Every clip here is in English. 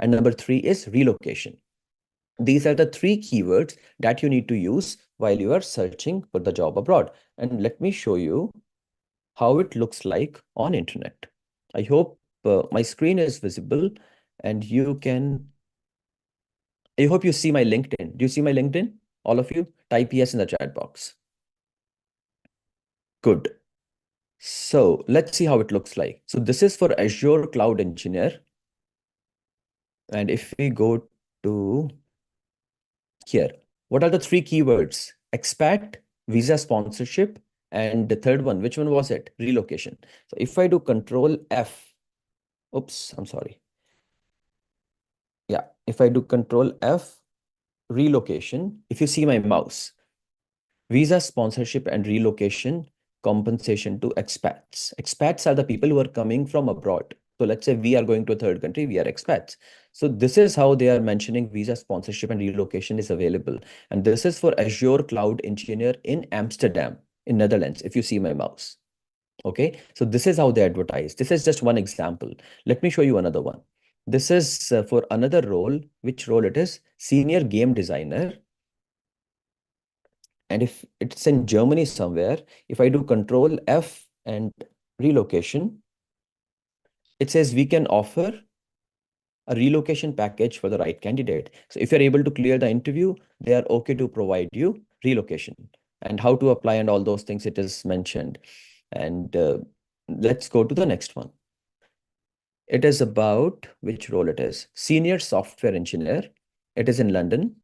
And number 3 is relocation. These are the 3 keywords that you need to use while you are searching for the job abroad. And let me show you how it looks like on internet. I hope my screen is visible and I hope you see my LinkedIn. Do you see my LinkedIn? All of you? Type yes in the chat box. Good. So let's see how it looks like. So this is for Azure Cloud Engineer. And if we go to here, what are the 3 keywords? Expat, visa sponsorship, and the third one, which one was it? Relocation. So if I do Control F, oops, I'm sorry. Yeah, if I do Control F, relocation, if you see my mouse, visa sponsorship and relocation compensation to expats. Expats are the people who are coming from abroad. So let's say we are going to a third country, we are expats. So this is how they are mentioning visa sponsorship and relocation is available. And this is for Azure Cloud Engineer in Amsterdam, in Netherlands, if you see my mouse. Okay, so this is how they advertise. This is just one example. Let me show you another one. This is for another role. Which role it is? Senior game designer. And if it's in Germany somewhere, if I do Control F and relocation, it says we can offer a relocation package for the right candidate. So if you're able to clear the interview, they are okay to provide you relocation, and how to apply and all those things it is mentioned. And let's go to the next one. It is about which role it is. Senior software engineer. It is in London.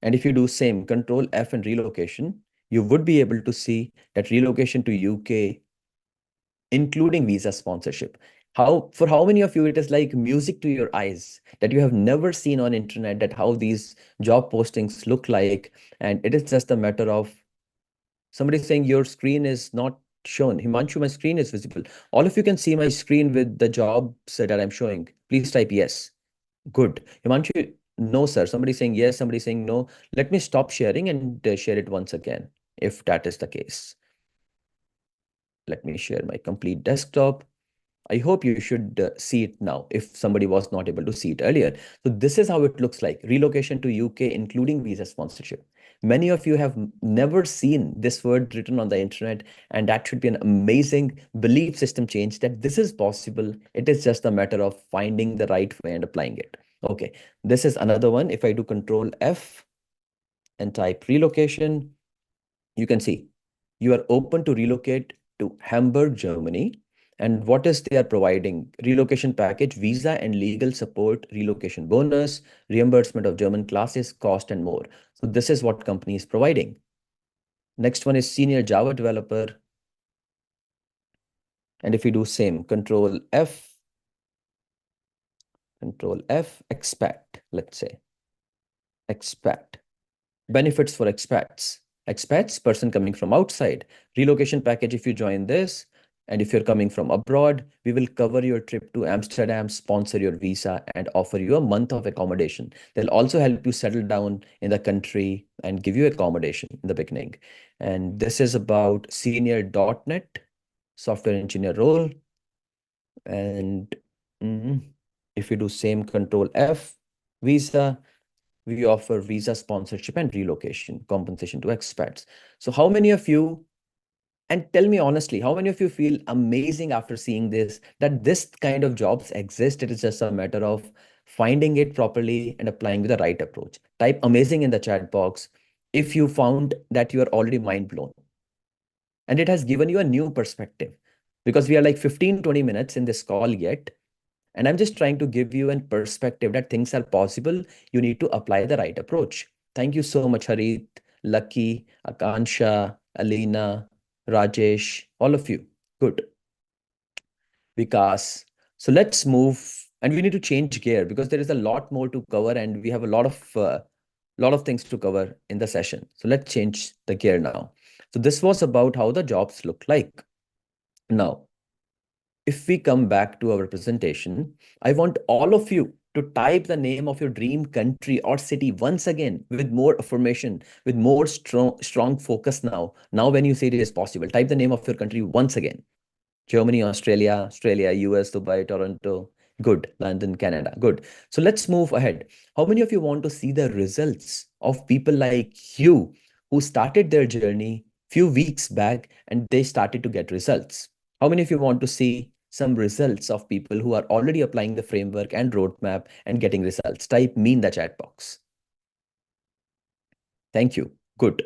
And if you do same Control F and relocation, you would be able to see that relocation to UK, including visa sponsorship. For how many of you it is like music to your eyes that you have never seen on internet, that how these job postings look like, and it is just a matter of somebody saying your screen is not shown. Himanshu, my screen is visible. All of you can see my screen with the jobs that I'm showing. Please type yes. Good. Himanshu, no, sir. Somebody saying yes, somebody saying no. Let me stop sharing and share it once again, if that is the case. Let me share my complete desktop. I hope you should see it now if somebody was not able to see it earlier. So this is how it looks like. Relocation to UK, including visa sponsorship. Many of you have never seen this word written on the internet, and that should be an amazing belief system change that this is possible. It is just a matter of finding the right way and applying it. Okay, this is another one. If I do Control F and type relocation, you can see you are open to relocate to Hamburg, Germany. And what is they are providing? Relocation package, visa and legal support, relocation bonus, reimbursement of German classes, cost, and more. So this is what company is providing. Next one is senior Java developer. And if you do same, Control F, expat, let's say, expat. Benefits for expats. Expats, person coming from outside. Relocation package, if you join this, and if you're coming from abroad, we will cover your trip to Amsterdam, sponsor your visa, and offer you a month of accommodation. They'll also help you settle down in the country and give you accommodation in the beginning. And this is about senior .NET software engineer role. And if you do same Control F, visa, we offer visa sponsorship and relocation compensation to expats. So how many of you, and tell me honestly, how many of you feel amazing after seeing this, that this kind of jobs exist? It is just a matter of finding it properly and applying with the right approach. Type amazing in the chat box if you found that you are already mind blown. And it has given you a new perspective, because we are like 15-20 minutes in this call yet. And I'm just trying to give you a perspective that things are possible. You need to apply the right approach. Thank you so much, Harit, Lucky, Akansha, Alina, Rajesh, all of you. Good. Vikas. So let's move, and we need to change gear because there is a lot more to cover, and we have a lot of things to cover in the session. So let's change the gear now. So this was about how the jobs look like. Now, if we come back to our presentation, I want all of you to type the name of your dream country or city once again with more affirmation, with more strong focus now. Now, when you say it is possible, type the name of your country once again. Germany, Australia, US, Dubai, Toronto, Good. London, Canada. Good. So let's move ahead. How many of you want to see the results of people like you who started their journey few weeks back and they started to get results? How many of you want to see some results of people who are already applying the framework and roadmap and getting results? Type me in the chat box. Thank you. Good.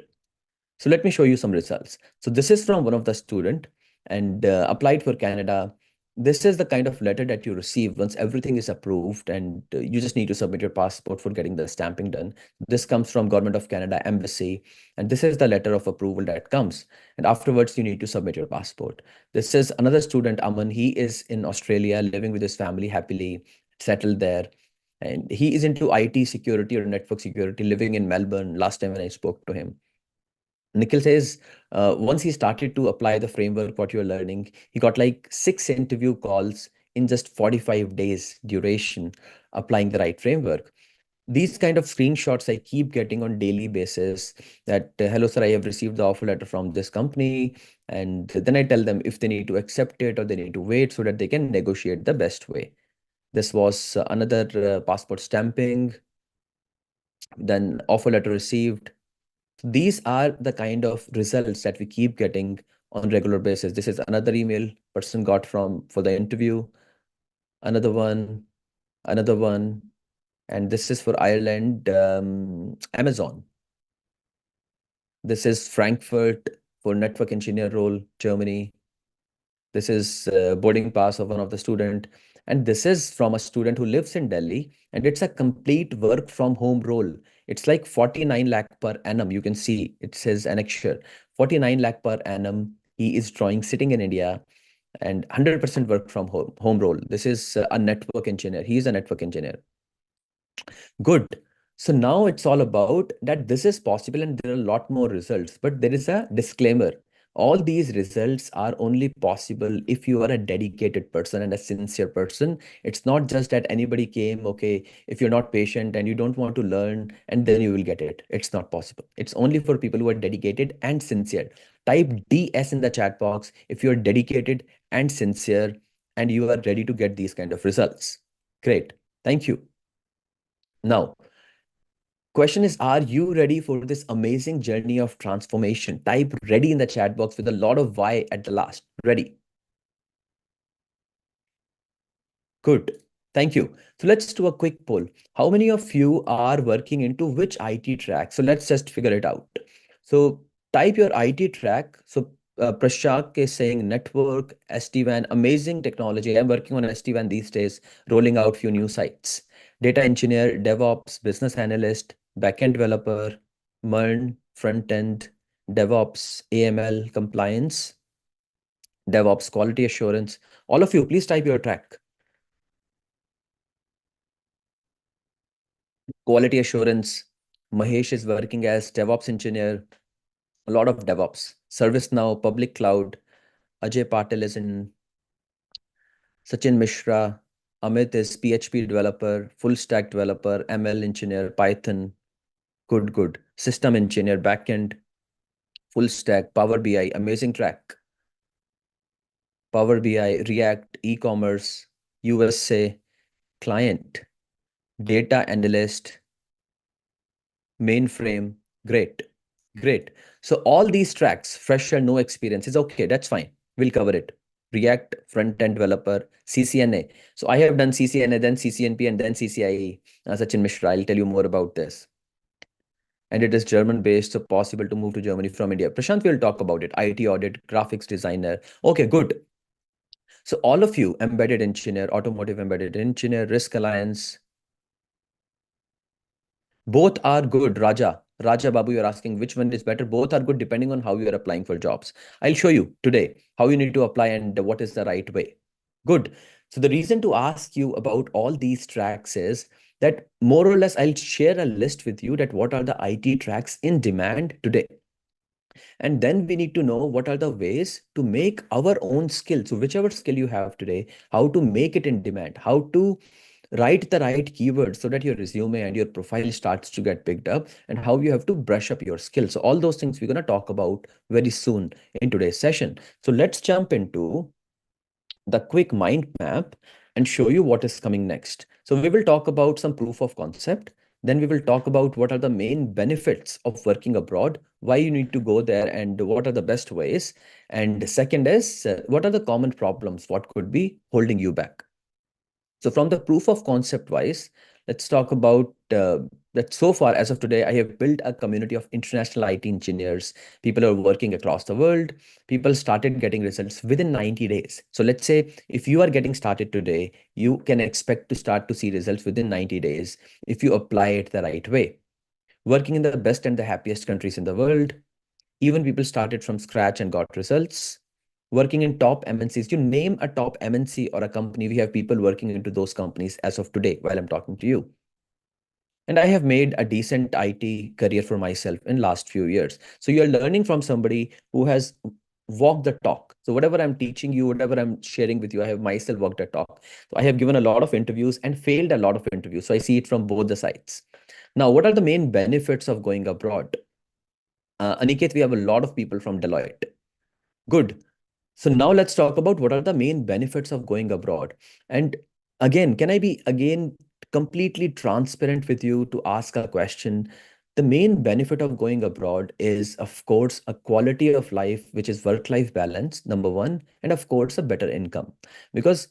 So let me show you some results. So this is from one of the student and applied for Canada. This is the kind of letter that you receive once everything is approved and you just need to submit your passport for getting the stamping done. This comes from Government of Canada Embassy, and this is the letter of approval that comes. And afterwards, you need to submit your passport. This is another student, Aman. He is in Australia, living with his family happily, settled there. And he is into IT security or network security, living in Melbourne last time when I spoke to him. Nikhil says once he started to apply the framework, what you're learning, he got like 6 interview calls in just 45 days duration, applying the right framework. These kind of screenshots I keep getting on daily basis that, hello, sir, I have received the offer letter from this company. And then I tell them if they need to accept it or they need to wait so that they can negotiate the best way. This was another passport stamping, then offer letter received. These are the kind of results that we keep getting on regular basis. This is another email person got from for the interview, another one, another one, and this is for Ireland, Amazon. This is Frankfurt for network engineer role, Germany. This is boarding pass of one of the student. And this is from a student who lives in Delhi, and it's a complete work from home role. It's like 49 lakh per annum. You can see it says annexure, 49 lakh per annum. He is drawing sitting in India and 100% work from home role. This is a network engineer. He is a network engineer. Good. So now it's all about that this is possible and there are a lot more results, but there is a disclaimer. All these results are only possible if you are a dedicated person and a sincere person. It's not just that anybody came, okay, if you're not patient and you don't want to learn and then you will get it. It's not possible. It's only for people who are dedicated and sincere. Type DS in the chat box if you're dedicated and sincere and you are ready to get these kind of results. Great. Thank you. Now, question is, are you ready for this amazing journey of transformation? Type ready in the chat box with a lot of Y at the last. Ready. Good. Thank you. So let's do a quick poll. How many of you are working into which IT track? So let's just figure it out. So type your IT track. So Prashak is saying network, SD-WAN, amazing technology. I'm working on SD-WAN these days, rolling out few new sites. Data engineer, DevOps, business analyst, backend developer, MERN, front end, DevOps, AML, compliance, DevOps, quality assurance. All of you, please type your track. Quality assurance. Mahesh is working as DevOps engineer, a lot of DevOps. ServiceNow, public cloud. Ajay Patil is in, Sachin Mishra. Amit is PHP developer, full stack developer, ML engineer, Python. Good, good. System engineer, backend, full stack, Power BI, amazing track. Power BI, React, e-commerce, USA, client, data analyst, mainframe. Great. Great. So all these tracks, fresh and no experience, is okay. That's fine. We'll cover it. React, front-end developer, CCNA. So I have done CCNA, then CCNP, and then CCIE. Sachin Mishra, I'll tell you more about this. And it is German-based, so possible to move to Germany from India. Prashant will talk about it. IT audit, graphics designer. Okay, good. So all of you, embedded engineer, automotive embedded engineer, Risk Alliance, both are good, Raja. Raja Babu, you're asking which one is better. Both are good depending on how you are applying for jobs. I'll show you today how you need to apply and what is the right way. Good. So the reason to ask you about all these tracks is that more or less I'll share a list with you that what are the IT tracks in demand today. And then we need to know what are the ways to make our own skill. So whichever skill you have today, how to make it in demand, how to write the right keywords so that your resume and your profile starts to get picked up, and how you have to brush up your skills. So all those things we're going to talk about very soon in today's session. So let's jump into the quick mind map. and show you what is coming next. So we will talk about some proof of concept. Then we will talk about what are the main benefits of working abroad, why you need to go there, and what are the best ways. And second is what are the common problems, what could be holding you back. So from the proof of concept wise, let's talk about that so far as of today, I have built a community of international IT engineers. People are working across the world. People started getting results within 90 days. So let's say if you are getting started today, you can expect to start to see results within 90 days if you apply it the right way. Working in the best and the happiest countries in the world, even people started from scratch and got results. Working in top MNCs, you name a top MNC or a company, we have people working into those companies as of today while I'm talking to you. And I have made a decent IT career for myself in last few years. So you're learning from somebody who has walked the talk. So whatever I'm teaching you, whatever I'm sharing with you, I have myself walked the talk. So I have given a lot of interviews and failed a lot of interviews. So I see it from both the sides. Now, what are the main benefits of going abroad? Aniket, we have a lot of people from Deloitte. Good. So now let's talk about what are the main benefits of going abroad. And again, can I be again completely transparent with you to ask a question? The main benefit of going abroad is, of course, a quality of life, which is work-life balance, number one, and of course, a better income. Because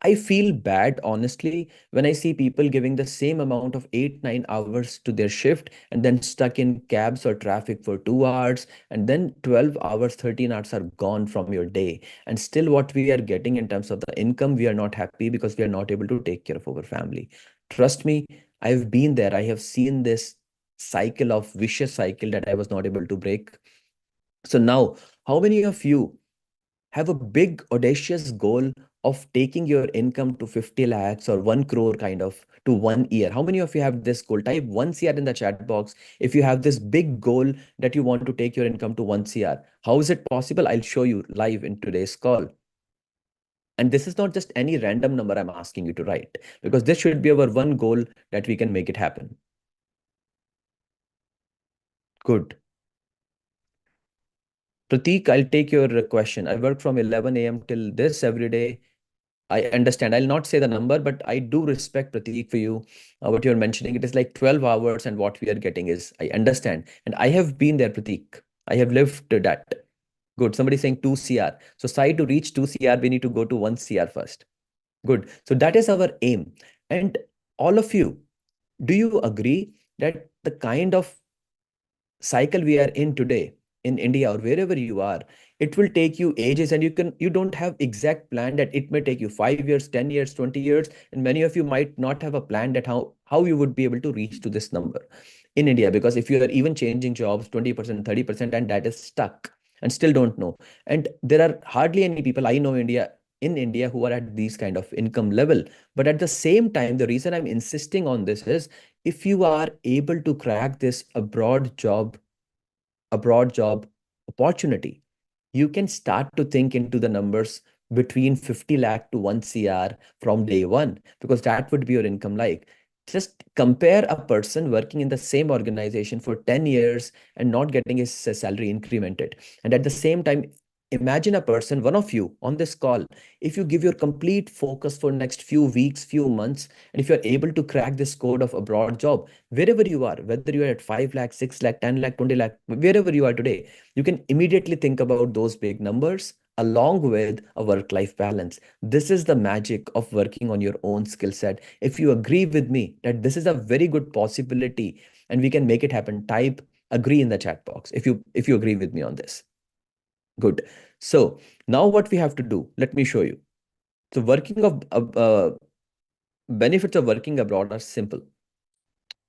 I feel bad, honestly, when I see people giving the same amount of 8, 9 hours to their shift and then stuck in cabs or traffic for 2 hours, and then 12 hours, 13 hours are gone from your day. And still, what we are getting in terms of the income, we are not happy because we are not able to take care of our family. Trust me, I've been there. I have seen this cycle of vicious cycle that I was not able to break. So now, how many of you have a big audacious goal of taking your income to 50 lakhs or 1 crore kind of to 1 year? How many of you have this goal? Type 1 CR in the chat box if you have this big goal that you want to take your income to 1 CR. How is it possible? I'll show you live in today's call. And this is not just any random number I'm asking you to write, because this should be our one goal that we can make it happen. Good. Prateek, I'll take your question. I work from 11 a.m. till this every day. I understand. I'll not say the number, but I do respect Prateek for you. What you're mentioning, it is like 12 hours, and what we are getting is, I understand. And I have been there, Prateek. I have lived to that. Good. Somebody saying 2 CR. So, Sai, to reach 2 CR, we need to go to 1 CR first. Good. So, that is our aim. And all of you, do you agree that the kind of cycle we are in today in India or wherever you are, it will take you ages, and you don't have exact plan that it may take you 5 years, 10 years, 20 years, and many of you might not have a plan that how you would be able to reach to this number in India, because if you are even changing jobs 20%, 30%, and that is stuck and still don't know. And there are hardly any people I know in India who are at these kind of income level. But at the same time, the reason I'm insisting on this is, if you are able to crack this abroad job opportunity, you can start to think into the numbers between 50 lakh to 1 CR from day one, because that would be your income like. Just compare a person working in the same organization for 10 years and not getting his salary incremented. And at the same time, imagine a person, one of you on this call, if you give your complete focus for next few weeks, few months, and if you're able to crack this code of abroad job, wherever you are, whether you're at 5 lakh, 6 lakh, 10 lakh, 20 lakh, wherever you are today, you can immediately think about those big numbers along with a work-life balance. This is the magic of working on your own skill set. If you agree with me that this is a very good possibility and we can make it happen, type agree in the chat box if you agree with me on this. Good. So now what we have to do, let me show you. So benefits of working abroad are simple.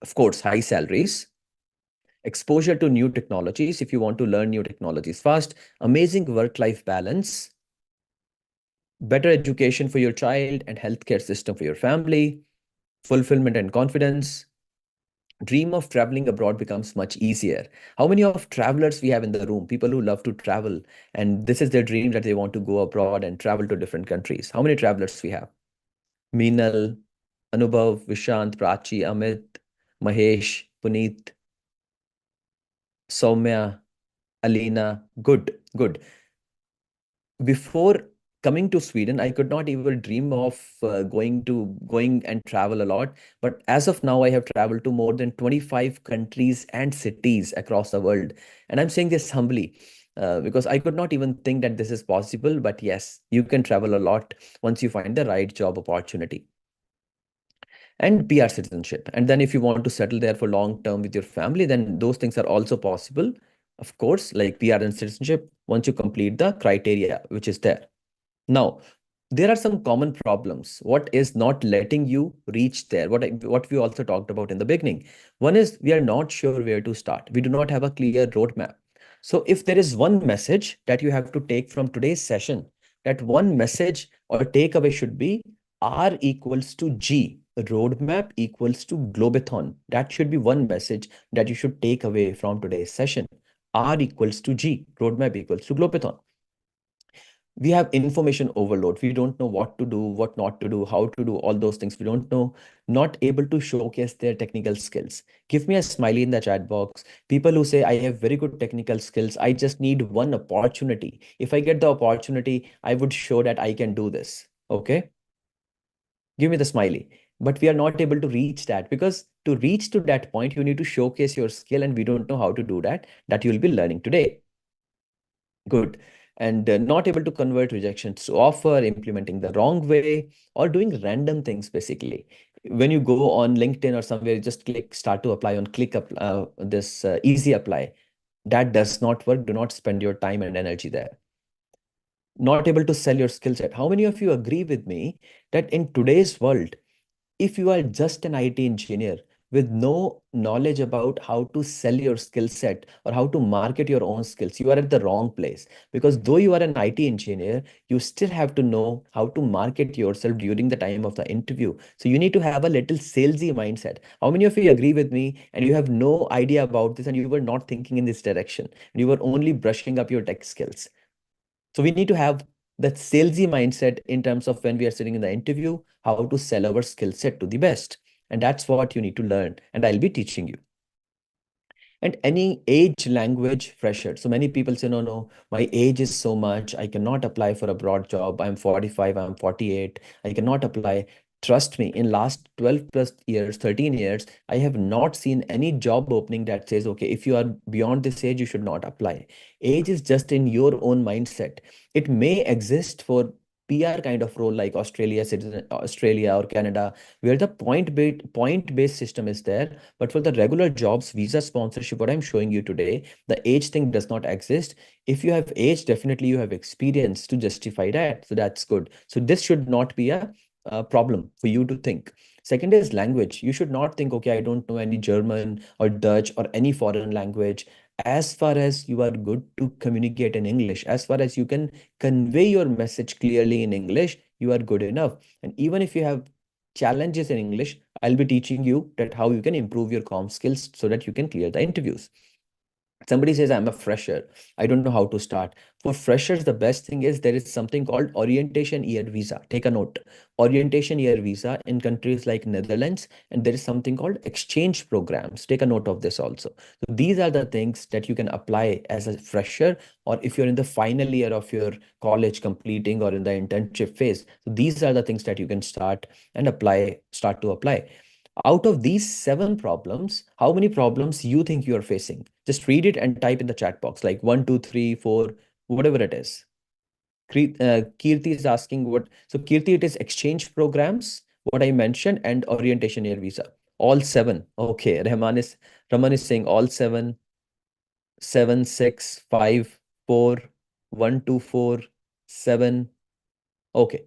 Of course, high salaries, exposure to new technologies if you want to learn new technologies fast, amazing work-life balance, better education for your child and healthcare system for your family, fulfillment and confidence. Dream of traveling abroad becomes much easier. How many of travelers we have in the room? People who love to travel, and this is their dream that they want to go abroad and travel to different countries. How many travelers we have? Meenal, Anubhav, Vishant, Prachi, Amit, Mahesh, Puneet, Soumya, Alina. Good, good. Before coming to Sweden, I could not even dream of going and travel a lot. But as of now, I have traveled to more than 25 countries and cities across the world. And I'm saying this humbly because I could not even think that this is possible. But yes, you can travel a lot once you find the right job opportunity. And PR citizenship. And then if you want to settle there for long term with your family, then those things are also possible. Of course, like PR and citizenship, once you complete the criteria, which is there. Now, there are some common problems. What is not letting you reach there? What we also talked about in the beginning. One is we are not sure where to start. We do not have a clear roadmap. So if there is one message that you have to take from today's session, that one message or takeaway should be R equals to G. Roadmap equals to Globathon. That should be one message that you should take away from today's session. R equals to G. Roadmap equals to Globathon. We have information overload. We don't know what to do, what not to do, how to do all those things. We don't know, not able to showcase their technical skills. Give me a smiley in the chat box. People who say, I have very good technical skills. I just need one opportunity. If I get the opportunity, I would show that I can do this. Okay. Give me the smiley. But we are not able to reach that because to reach to that point, you need to showcase your skill, and we don't know how to do that. That you'll be learning today. Good. And not able to convert rejections to offer, implementing the wrong way, or doing random things basically. When you go on LinkedIn or somewhere, you just click start to apply on click up this easy apply. That does not work. Do not spend your time and energy there. Not able to sell your skill set. How many of you agree with me that in today's world, if you are just an IT engineer with no knowledge about how to sell your skill set or how to market your own skills, you are at the wrong place. Because though you are an IT engineer, you still have to know how to market yourself during the time of the interview. So you need to have a little salesy mindset. How many of you agree with me and you have no idea about this and you were not thinking in this direction and you were only brushing up your tech skills? So we need to have that salesy mindset in terms of when we are sitting in the interview, how to sell our skill set to the best. And that's what you need to learn. And I'll be teaching you. And any age, language, fresher. So many people say, no, no, my age is so much. I cannot apply for a broad job. I'm 45, I'm 48. I cannot apply. Trust me, in last 12 plus years, 13 years, I have not seen any job opening that says, okay, if you are beyond this age, you should not apply. Age is just in your own mindset. It may exist for PR kind of role like Australia, citizen, Australia or Canada, where the point based system is there. But for the regular jobs, visa sponsorship, what I'm showing you today, the age thing does not exist. If you have age, definitely you have experience to justify that. So that's good. So this should not be a problem for you to think. Second is language. You should not think, okay, I don't know any German or Dutch or any foreign language. As far as you are good to communicate in English, as far as you can convey your message clearly in English, you are good enough. And even if you have challenges in English, I'll be teaching you that how you can improve your comm skills so that you can clear the interviews. Somebody says, I'm a fresher. I don't know how to start. For freshers, the best thing is there is something called orientation year visa. Take a note. Orientation year visa in countries like Netherlands, and there is something called exchange programs. Take a note of this also. So these are the things that you can apply as a fresher, or if you're in the final year of your college completing or in the internship phase. So these are the things that you can start and start to apply. Out of these seven problems, how many problems you think you are facing? Just read it and type in the chat box like one, two, three, four, whatever it is. Kirti is asking what. So Kirti, it is exchange programs, what I mentioned, and orientation year visa. All seven. Okay. Raman is saying all seven, seven, six, five, four, one, two, four, seven. Okay.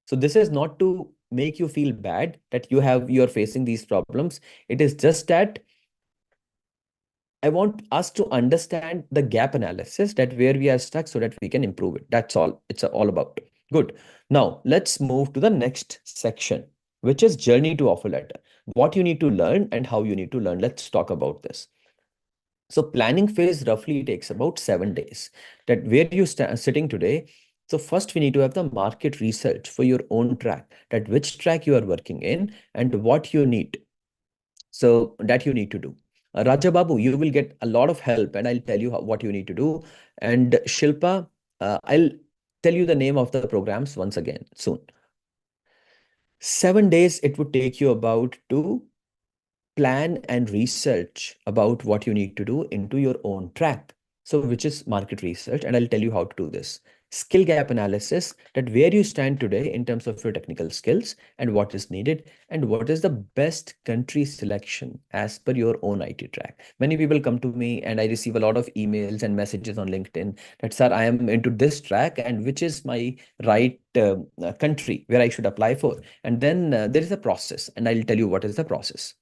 So this is not to make you feel bad that you're facing these problems. It is just that I want us to understand the gap analysis, that where we are stuck so that we can improve it. That's all it's all about. Good. Now let's move to the next section, which is journey to offer letter. What you need to learn and how you need to learn. Let's talk about this. So planning phase roughly takes about 7 days. That where you sitting today. So first we need to have the market research for your own track, that which track you are working in and what you need. So that you need to do. Raja Babu, you will get a lot of help and I'll tell you what you need to do. And Shilpa, I'll tell you the name of the programs once again soon. 7 days it would take you about to plan and research about what you need to do into your own track. So, which is market research, and I'll tell you how to do this. Skill gap analysis, that where you stand today in terms of your technical skills and what is needed, and what is the best country selection as per your own IT track. Many people come to me and I receive a lot of emails and messages on LinkedIn that, sir, I am into this track and which is my right country where I should apply for. And then there is a process, and I'll tell you what is the process.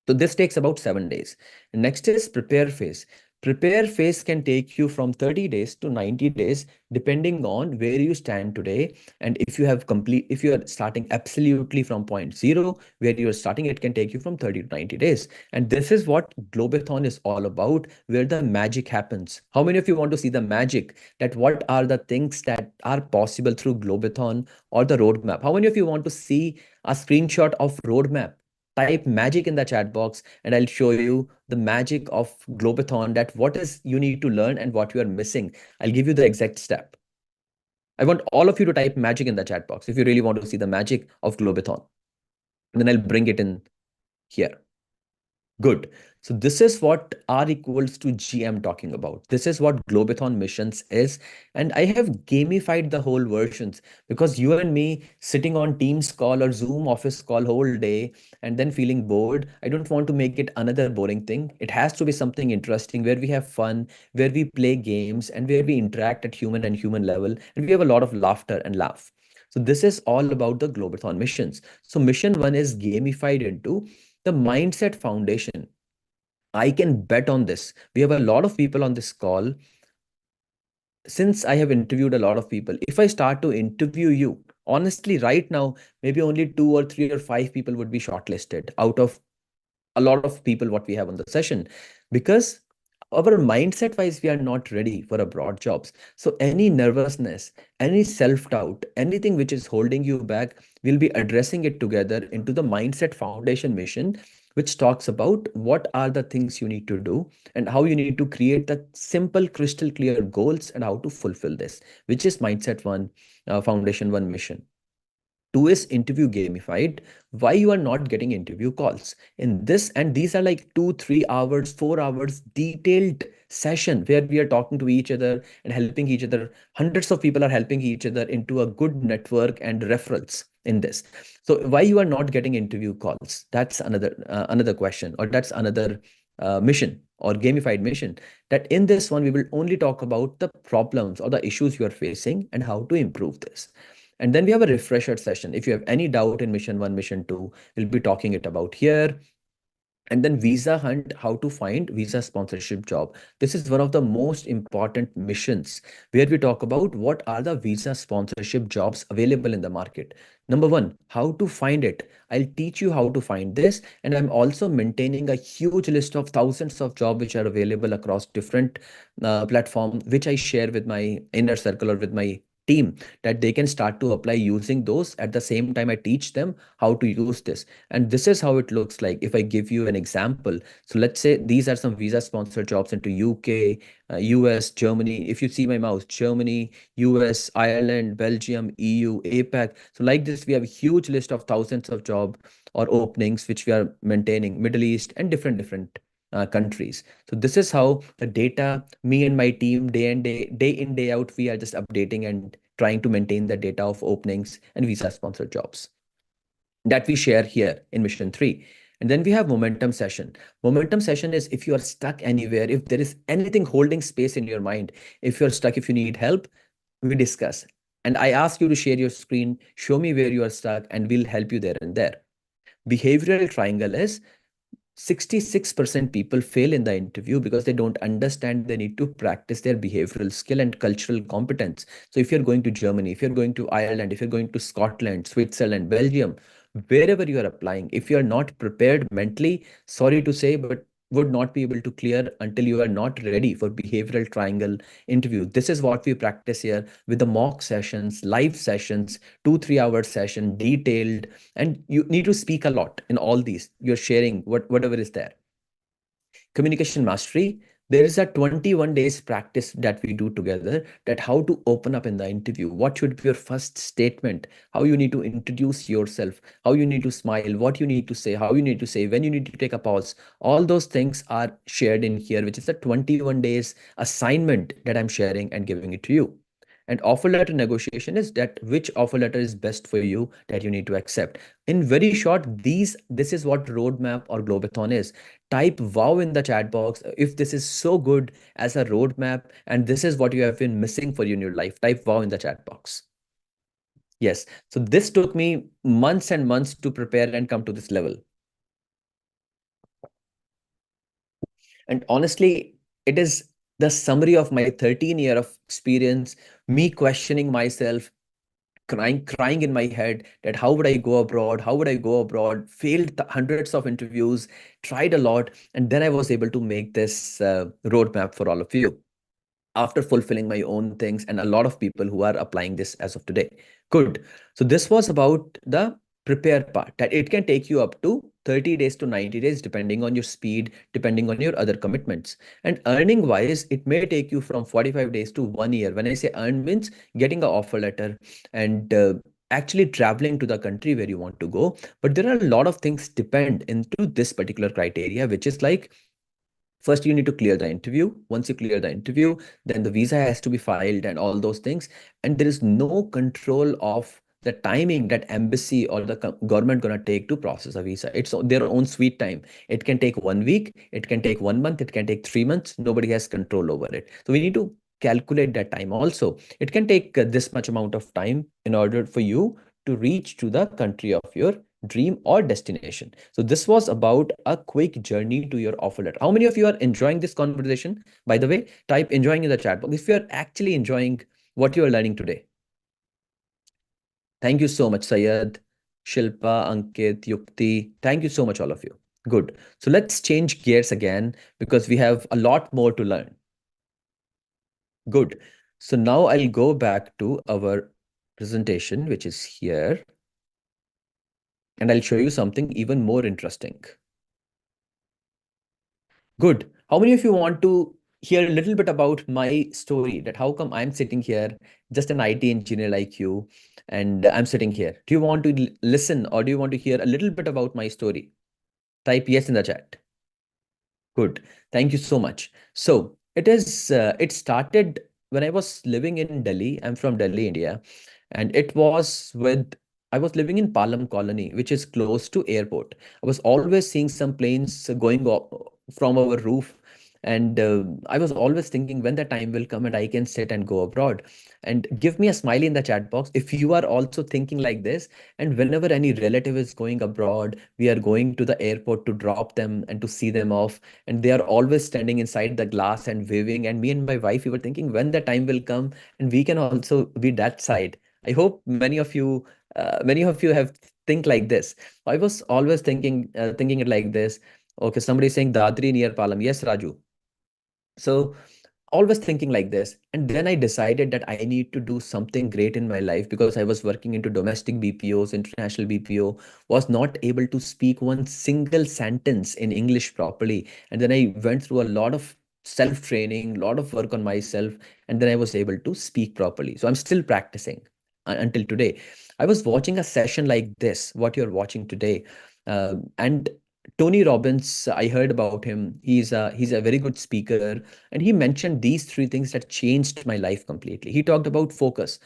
So this takes about 7 days. Next is prepare phase. Prepare phase can take you from 30 days to 90 days, depending on where you stand today. And if you are starting absolutely from point zero, where you're starting, it can take you from 30 to 90 days. And this is what Globathon is all about, where the magic happens. How many of you want to see the magic? That what are the things that are possible through Globathon or the roadmap? How many of you want to see a screenshot of roadmap? Type magic in the chat box and I'll show you the magic of Globathon, that what is you need to learn and what you are missing. I'll give you the exact step. I want all of you to type magic in the chat box if you really want to see the magic of Globathon. And then I'll bring it in here. Good. So this is what R equals to G I'm talking about. This is what Globathon missions is. And I have gamified the whole versions, because you and me sitting on Teams call or Zoom office call whole day and then feeling bored. I don't want to make it another boring thing. It has to be something interesting where we have fun, where we play games and where we interact at human and human level. And we have a lot of laughter and laugh. So this is all about the Globathon missions. So mission one is gamified into the mindset foundation. I can bet on this. We have a lot of people on this call. Since I have interviewed a lot of people, if I start to interview you, honestly, right now, maybe only 2 or 3 or 5 people would be shortlisted out of a lot of people what we have on the session, because our mindset wise we are not ready for abroad jobs. So any nervousness, any self-doubt, anything which is holding you back, we'll be addressing it together into the mindset foundation mission, which talks about what are the things you need to do and how you need to create the simple crystal clear goals and how to fulfill this, which is mindset one, foundation one mission. Two is interview gamified. Why you are not getting interview calls in this? And these are like 2 3 hours 4 hours detailed session where we are talking to each other and helping each other. Hundreds of people are helping each other into a good network and referrals in this. So why you are not getting interview calls? That's another question, or that's another mission or gamified mission. That in this one we will only talk about the problems or the issues you are facing and how to improve this. And then we have a refresher session. If you have any doubt in mission one, mission two, we'll be talking it about here. And then visa hunt, how to find visa sponsorship job. This is one of the most important missions where we talk about what are the visa sponsorship jobs available in the market. Number one, how to find it. I'll teach you how to find this. And I'm also maintaining a huge list of thousands of jobs which are available across different platforms, which I share with my inner circle or with my team, that they can start to apply using those. At the same time, I teach them how to use this. And this is how it looks like if I give you an example. So let's say these are some visa sponsored jobs into UK, US, Germany. If you see my mouse, Germany, US, Ireland, Belgium, EU, APAC. So like this, we have a huge list of thousands of job or openings which we are maintaining, Middle East and different countries. So this is how the data, me and my team, day in, day out, we are just updating and trying to maintain the data of openings and visa sponsored jobs that we share here in mission 3. And then we have momentum session. Momentum session is if you are stuck anywhere, if there is anything holding space in your mind, if you're stuck, if you need help, we discuss. And I ask you to share your screen, show me where you are stuck, and we'll help you there and there. Behavioral triangle is 66% people fail in the interview because they don't understand they need to practice their behavioral skill and cultural competence. So if you're going to Germany, if you're going to Ireland, if you're going to Scotland, Switzerland, Belgium, wherever you are applying, if you are not prepared mentally, sorry to say, but would not be able to clear until you are not ready for behavioral triangle interview. This is what we practice here with the mock sessions, live sessions, 2 3 hour session, detailed, and you need to speak a lot in all these. You're sharing whatever is there. Communication mastery. there is a 21 days practice that we do together, that how to open up in the interview, what should be your first statement, how you need to introduce yourself, how you need to smile, what you need to say, how you need to say, when you need to take a pause. All those things are shared in here, which is a 21 days assignment that I'm sharing and giving it to you. And offer letter negotiation is that which offer letter is best for you that you need to accept. In very short, this is what roadmap or Globathon is. Type wow in the chat box if this is so good as a roadmap and this is what you have been missing for you in your life. Type wow in the chat box. Yes. So this took me months and months to prepare and come to this level. And honestly, it is the summary of my 13 year of experience, me questioning myself, crying in my head that how would I go abroad? How would I go abroad? Failed hundreds of interviews, tried a lot, and then I was able to make this roadmap for all of you after fulfilling my own things and a lot of people who are applying this as of today. Good. So this was about the prepare part, that it can take you up to 30 days to 90 days, depending on your speed, depending on your other commitments. And earning wise, it may take you from 45 days to 1 year. When I say earn means getting an offer letter and actually traveling to the country where you want to go. But there are a lot of things depend into this particular criteria, which is like, first you need to clear the interview. Once you clear the interview, then the visa has to be filed and all those things, and there is no control of the timing that embassy or the government gonna take to process a visa. It's their own sweet time. It can take 1 week, it can take 1 month, it can take 3 months. Nobody has control over it, so we need to calculate that time also. It can take this much amount of time in order for you to reach to the country of your dream or destination. So this was about a quick journey to your offer letter. How many of you are enjoying this conversation? By the way, type enjoying in the chat box if you're actually enjoying what you are learning today. Thank you so much, Sayed, Shilpa, Ankit, Yukti. Thank you so much, all of you. Good. So let's change gears again because we have a lot more to learn. Good. So now I'll go back to our presentation, which is here, and I'll show you something even more interesting. Good. How many of you want to hear a little bit about my story, that how come I'm sitting here, just an IT engineer like you, and I'm sitting here? Do you want to listen or do you want to hear a little bit about my story? Type yes in the chat. Good. Thank you so much. So it started when I was living in Delhi. I'm from Delhi, India, and it was with I was living in Palam Colony, which is close to airport. I was always seeing some planes going from our roof, and I was always thinking when the time will come and I can sit and go abroad. And give me a smiley in the chat box if you are also thinking like this. And whenever any relative is going abroad, we are going to the airport to drop them and to see them off, and they are always standing inside the glass and waving. And me and my wife, we were thinking when the time will come and we can also be that side. I hope many of you have think like this. I was always thinking it like this. Okay, somebody is saying Dadri near Palam. Yes, Raju. So always thinking like this. And then I decided that I need to do something great in my life because I was working into domestic BPOs, international BPO, was not able to speak one single sentence in English properly. And then I went through a lot of self-training, a lot of work on myself, and then I was able to speak properly. So I'm still practicing until today. I was watching a session like this, what you're watching today. And Tony Robbins, I heard about him. He's a very good speaker, and he mentioned these three things that changed my life completely. He talked about focus,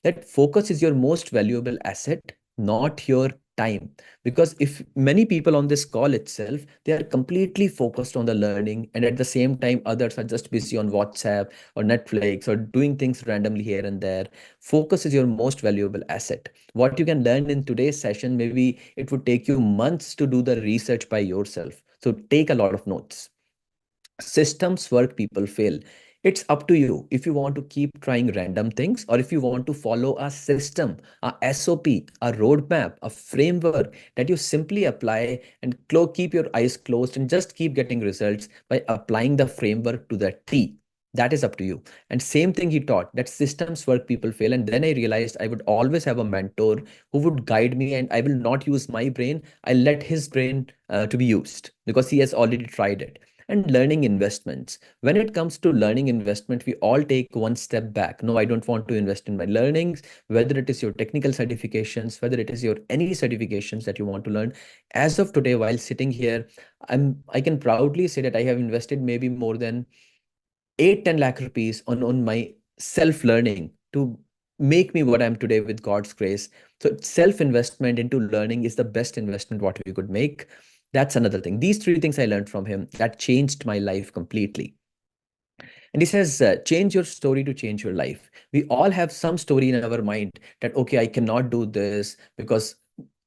that focus is your most valuable asset, not your time. Because if many people on this call itself, they are completely focused on the learning, and at the same time, others are just busy on WhatsApp or Netflix or doing things randomly here and there. Focus is your most valuable asset. What you can learn in today's session, maybe it would take you months to do the research by yourself. So take a lot of notes. Systems work, people fail. It's up to you if you want to keep trying random things or if you want to follow a system, a SOP, a roadmap, a framework that you simply apply and keep your eyes closed and just keep getting results by applying the framework to the T. That is up to you. And same thing he taught, that systems work, people fail. And then I realized I would always have a mentor who would guide me, and I will not use my brain. I let his brain to be used because he has already tried it. And learning investments. When it comes to learning investment, we all take one step back. No, I don't want to invest in my learnings, whether it is your technical certifications, whether it is your any certifications that you want to learn. As of today, while sitting here, I can proudly say that I have invested maybe more than 8-10 lakh rupees on my self learning to make me what I'm today with God's grace. So self investment into learning is the best investment what we could make. That's another thing. These three things I learned from him that changed my life completely. And he says, change your story to change your life. We all have some story in our mind that, okay, I cannot do this because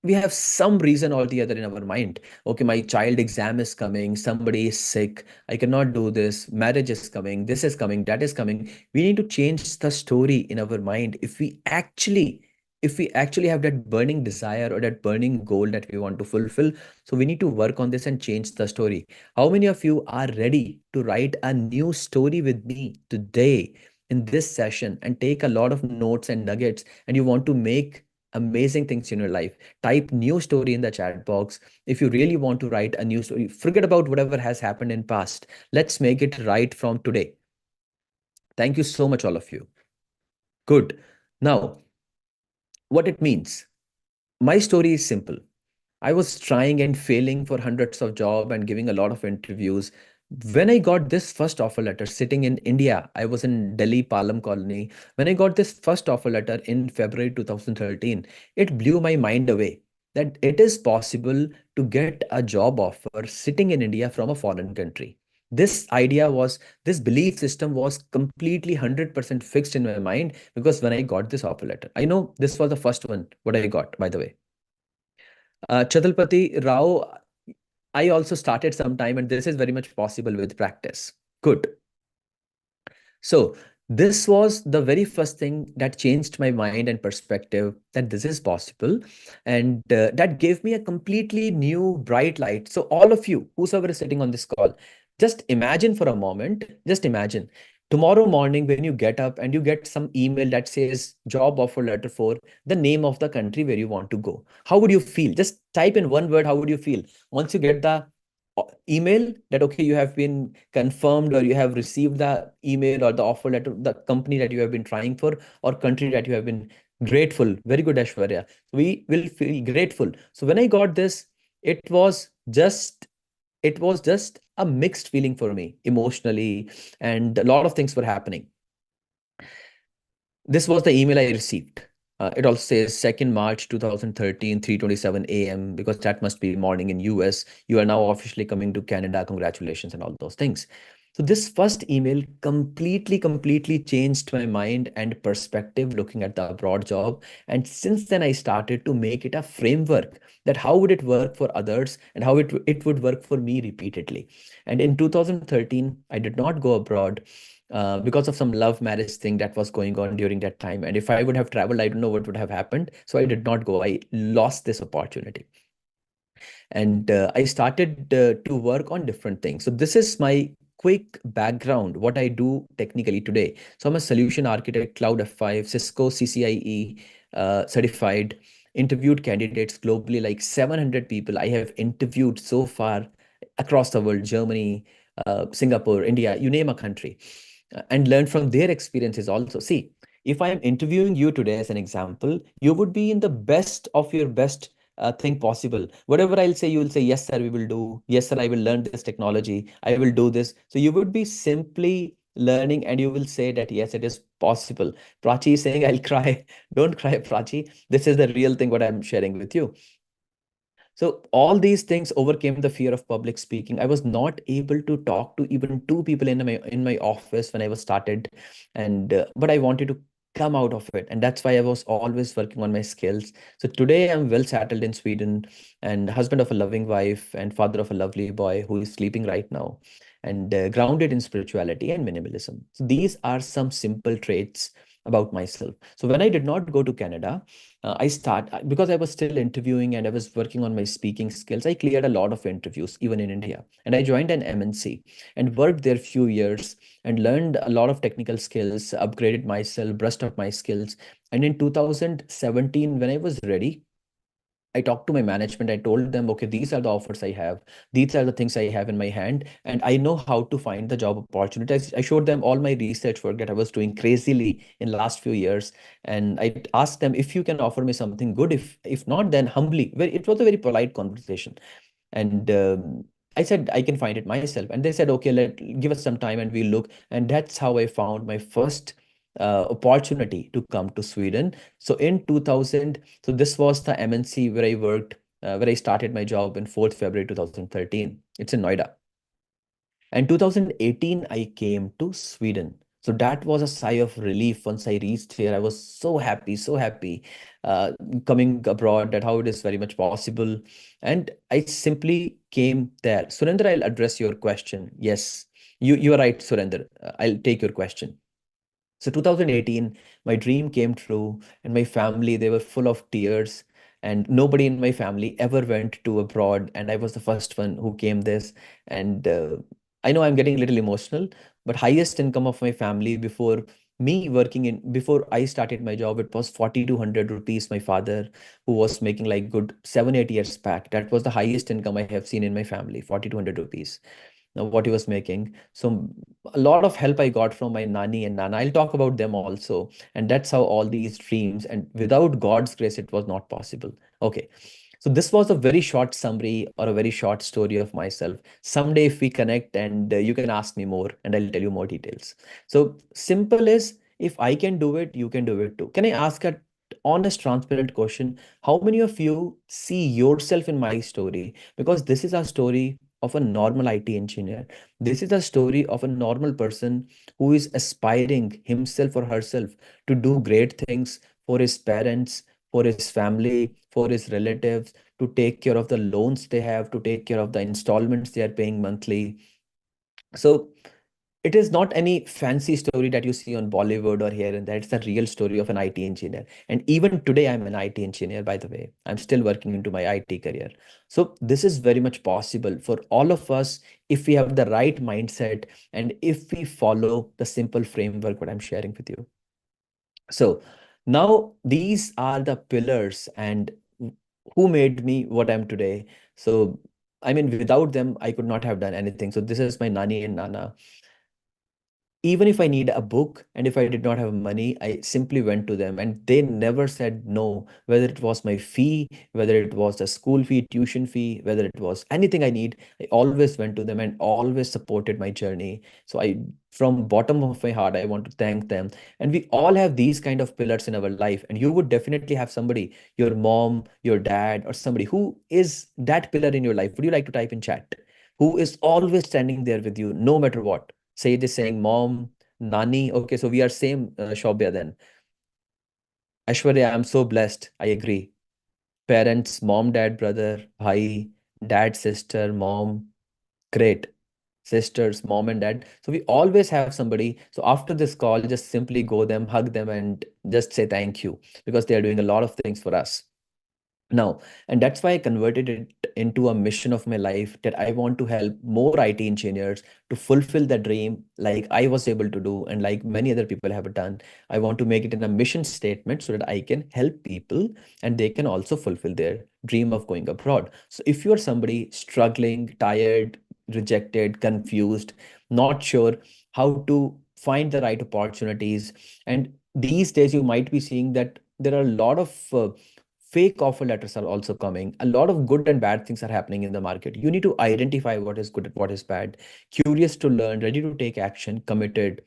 we have some reason or the other in our mind. Okay, my child exam is coming, somebody is sick, I cannot do this, marriage is coming, this is coming, that is coming. We need to change the story in our mind. If we actually have that burning desire or that burning goal that we want to fulfill, so we need to work on this and change the story. How many of you are ready to write a new story with me today in this session and take a lot of notes and nuggets, and you want to make amazing things in your life? Type new story in the chat box. If you really want to write a new story, forget about whatever has happened in past. Let's make it right from today. Thank you so much, all of you. Good. Now, what it means. My story is simple. I was trying and failing for hundreds of jobs and giving a lot of interviews. When I got this first offer letter sitting in India, I was in Delhi Palam colony. When I got this first offer letter in February 2013, it blew my mind away that it is possible to get a job offer sitting in India from a foreign country. This belief system was completely 100% fixed in my mind because when I got this offer letter, I know this was the first one, what I got, by the way. Chatalpati Rao, I also started sometime, and this is very much possible with practice. Good. So, this was the very first thing that changed my mind and perspective that this is possible. And that gave me a completely new bright light. So, all of you, whosoever is sitting on this call, just imagine for a moment, just imagine tomorrow morning when you get up and you get some email that says job offer letter for the name of the country where you want to go. How would you feel? Just type in one word, how would you feel once you get the email that, okay, you have been confirmed or you have received the email or the offer letter, the company that you have been trying for or country that you have been grateful. Very good, Ashwarya. We will feel grateful. So when I got this, it was just it was just a mixed feeling for me emotionally, and a lot of things were happening. This was the email I received. It also says 2nd March 2013, 3:27 a.m. because that must be morning in US. You are now officially coming to Canada. Congratulations and all those things. So this first email completely changed my mind and perspective looking at the abroad job. And since then, I started to make it a framework that how would it work for others and how it would work for me repeatedly. And in 2013, I did not go abroad because of some love marriage thing that was going on during that time. And if I would have traveled, I don't know what would have happened. So I did not go. I lost this opportunity. And I started to work on different things. So this is my quick background, what I do technically today. So I'm a solution architect, Cloud F5, Cisco CCIE certified, interviewed candidates globally, like 700 people I have interviewed so far across the world, Germany, Singapore, India, you name a country, and learn from their experiences also. See, if I'm interviewing you today as an example, you would be in the best of your best thing possible. Whatever I'll say, you will say, yes, sir, we will do. Yes, sir, I will learn this technology. I will do this. So you would be simply learning and you will say that, yes, it is possible. Prachi is saying, I'll cry. Don't cry, Prachi. This is the real thing, what I'm sharing with you. So all these things overcame the fear of public speaking. I was not able to talk to even two people in my office when I was started, and but I wanted to come out of it, and that's why I was always working on my skills. So today I'm well settled in Sweden, and husband of a loving wife and father of a lovely boy who is sleeping right now, and grounded in spirituality and minimalism. So these are some simple traits about myself. So when I did not go to Canada, because I was still interviewing and I was working on my speaking skills. I cleared a lot of interviews even in India, and I joined an MNC and worked there few years and learned a lot of technical skills, upgraded myself, brushed up my skills. And in 2017, when I was ready, I talked to my management. I told them, okay, these are the offers I have. These are the things I have in my hand. And I know how to find the job opportunities. I showed them all my research work that I was doing crazily in last few years. And I asked them, if you can offer me something good, if not, then humbly. It was a very polite conversation. And I said, I can find it myself. And they said, okay, give us some time and we'll look. And that's how I found my first opportunity to come to Sweden. So in 2000, so this was the MNC where I worked, where I started my job in 4th February 2013. It's in Noida. And 2018, I came to Sweden. So that was a sigh of relief once I reached here. I was so happy coming abroad, that how it is very much possible. And I simply came there. Surender, I'll address your question. Yes, you are right, Surender. I'll take your question. So 2018, my dream came true, and my family, they were full of tears. And nobody in my family ever went to abroad, and I was the first one who came this. And I know I'm getting a little emotional, but highest income of my family before I started my job, it was 4,200 rupees. My father, who was making like good 7, 8 years back, that was the highest income I have seen in my family, 4,200 rupees what he was making. So a lot of help I got from my nani and nana. I'll talk about them also. And that's how all these dreams, and without God's grace, it was not possible. Okay. So this was a very short summary or a very short story of myself. Someday, if we connect, and you can ask me more, and I'll tell you more details. So simple is, if I can do it, you can do it too. Can I ask a honest, transparent question? How many of you see yourself in my story? Because this is a story of a normal IT engineer. This is a story of a normal person who is aspiring himself or herself to do great things for his parents, for his family, for his relatives, to take care of the loans they have, to take care of the installments they are paying monthly. So it is not any fancy story that you see on Bollywood or here and there. It's the real story of an IT engineer. And even today, I'm an IT engineer, by the way. I'm still working into my IT career. So this is very much possible for all of us if we have the right mindset and if we follow the simple framework what I'm sharing with you. So now these are the pillars and who made me what I'm today. So I mean, without them, I could not have done anything. So this is my Nani and Nana. Even if I need a book and if I did not have money, I simply went to them and they never said no, whether it was my fee, whether it was the school fee, tuition fee, whether it was anything I need, I always went to them and always supported my journey. So from bottom of my heart, I want to thank them. And we all have these kind of pillars in our life. And you would definitely have somebody, your mom, your dad, or somebody who is that pillar in your life. Would you like to type in chat? Who is always standing there with you, no matter what? Say this saying mom, nani. Okay, so we are same, Shobya then. Ashwarya, I'm so blessed. I agree. Parents, mom, dad, brother, bhai, dad, sister, mom. Great. Sisters, mom and dad. So we always have somebody. So after this call, just simply go them, hug them, and just say thank you because they are doing a lot of things for us. Now, and that's why I converted it into a mission of my life, that I want to help more IT engineers to fulfill the dream like I was able to do and like many other people have done. I want to make it in a mission statement so that I can help people and they can also fulfill their dream of going abroad. So if you are somebody struggling, tired, rejected, confused, not sure how to find the right opportunities, and these days you might be seeing that there are a lot of fake offer letters are also coming. A lot of good and bad things are happening in the market. You need to identify what is good and what is bad, curious to learn, ready to take action, committed.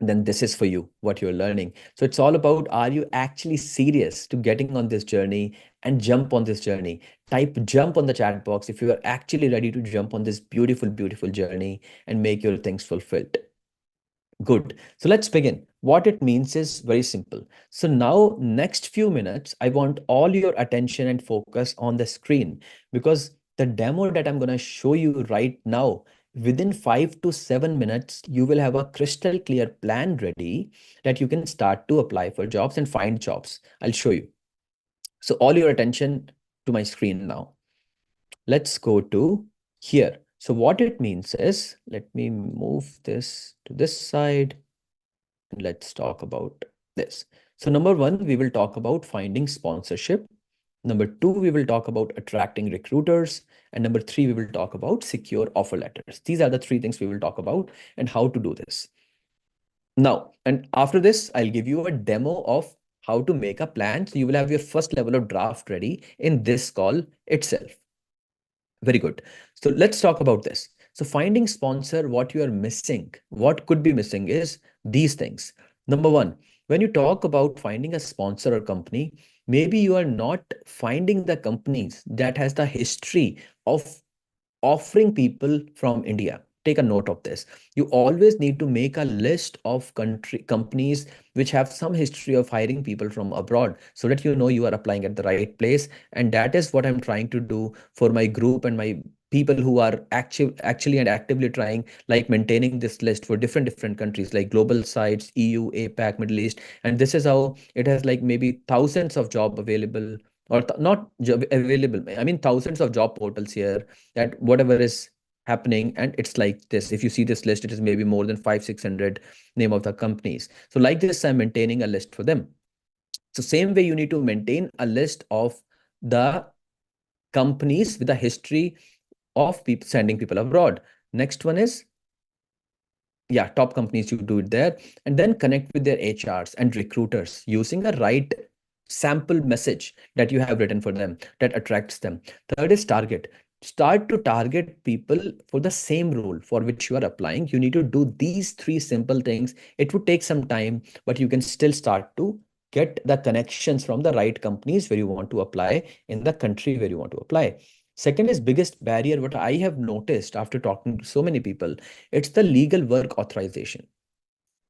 Then this is for you, what you're learning. So it's all about, are you actually serious to getting on this journey and jump on this journey? Type jump on the chat box if you are actually ready to jump on this beautiful, beautiful journey and make your things fulfilled. Good. So let's begin. What it means is very simple. So now, next few minutes, I want all your attention and focus on the screen, because the demo that I'm going to show you right now, within 5 to 7 minutes, you will have a crystal clear plan ready that you can start to apply for jobs and find jobs. I'll show you. So all your attention to my screen now. Let's go to here. So what it means is, let me move this to this side. Let's talk about this. So number one, we will talk about finding sponsorship. Number two, we will talk about attracting recruiters. And number three, we will talk about secure offer letters. These are the three things we will talk about and how to do this. Now, and after this, I'll give you a demo of how to make a plan. So you will have your first level of draft ready in this call itself. Very good. So let's talk about this. So finding sponsor, what you are missing, what could be missing is these things. Number one, when you talk about finding a sponsor or company, maybe you are not finding the companies that has the history of offering people from India. Take a note of this. You always need to make a list of companies which have some history of hiring people from abroad so that you know you are applying at the right place. And that is what I'm trying to do for my group and my people who are actually and actively trying, like maintaining this list for different countries like global sites, EU, APAC, Middle East. And this is how it has like maybe thousands of job available or not job available. I mean, thousands of job portals here that whatever is happening, and it's like this. If you see this list, it is maybe more than 500-600 name of the companies. So like this, I'm maintaining a list for them. So same way you need to maintain a list of the companies with a history of people sending people abroad. Next one is, yeah, top companies, you do it there, and then connect with their HRs and recruiters using a right sample message that you have written for them that attracts them. Third is target. Start to target people for the same role for which you are applying. You need to do these three simple things. It would take some time, but you can still start to get the connections from the right companies where you want to apply in the country where you want to apply. Second is biggest barrier, what I have noticed after talking to so many people, it's the legal work authorization.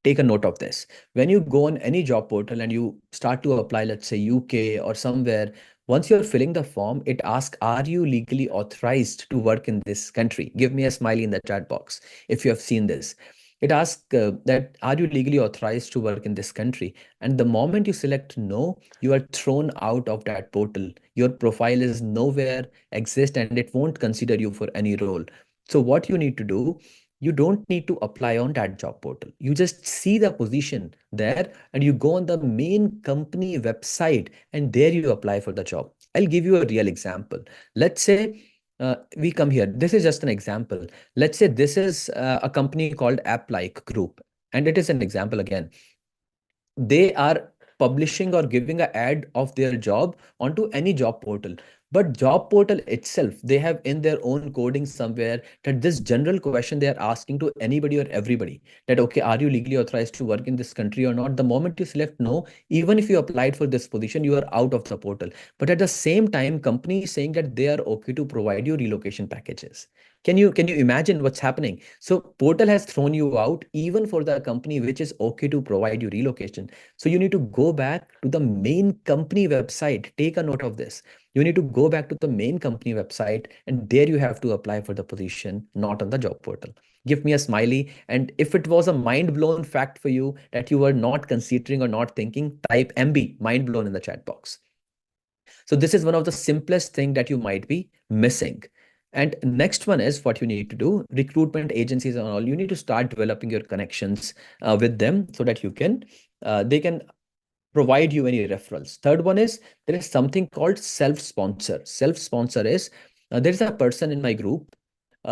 Take a note of this. When you go on any job portal and you start to apply, let's say UK or somewhere, once you're filling the form, it asks, are you legally authorized to work in this country? Give me a smiley in the chat box if you have seen this. It asks that, are you legally authorized to work in this country? And the moment you select no, you are thrown out of that portal. Your profile is nowhere exist and it won't consider you for any role. So what you need to do, you don't need to apply on that job portal. You just see the position there and you go on the main company website and there you apply for the job. I'll give you a real example. Let's say we come here. This is just an example. Let's say this is a company called AppLike Group, and it is an example again. They are publishing or giving an ad of their job onto any job portal, but job portal itself, they have in their own coding somewhere that this general question they are asking to anybody or everybody, that okay, are you legally authorized to work in this country or not? The moment you select no, even if you applied for this position, you are out of the portal. But at the same time, company is saying that they are okay to provide you relocation packages. Can you imagine what's happening? So portal has thrown you out even for the company which is okay to provide you relocation. So you need to go back to the main company website. Take a note of this. You need to go back to the main company website and there you have to apply for the position, not on the job portal. Give me a smiley. And if it was a mind blown fact for you that you were not considering or not thinking, type MB, mind blown in the chat box. So this is one of the simplest thing that you might be missing. And next one is what you need to do. Recruitment agencies and all, you need to start developing your connections with them so that you can, they can provide you any referrals. Third one is there is something called self-sponsor. Self-sponsor is there is a person in my group.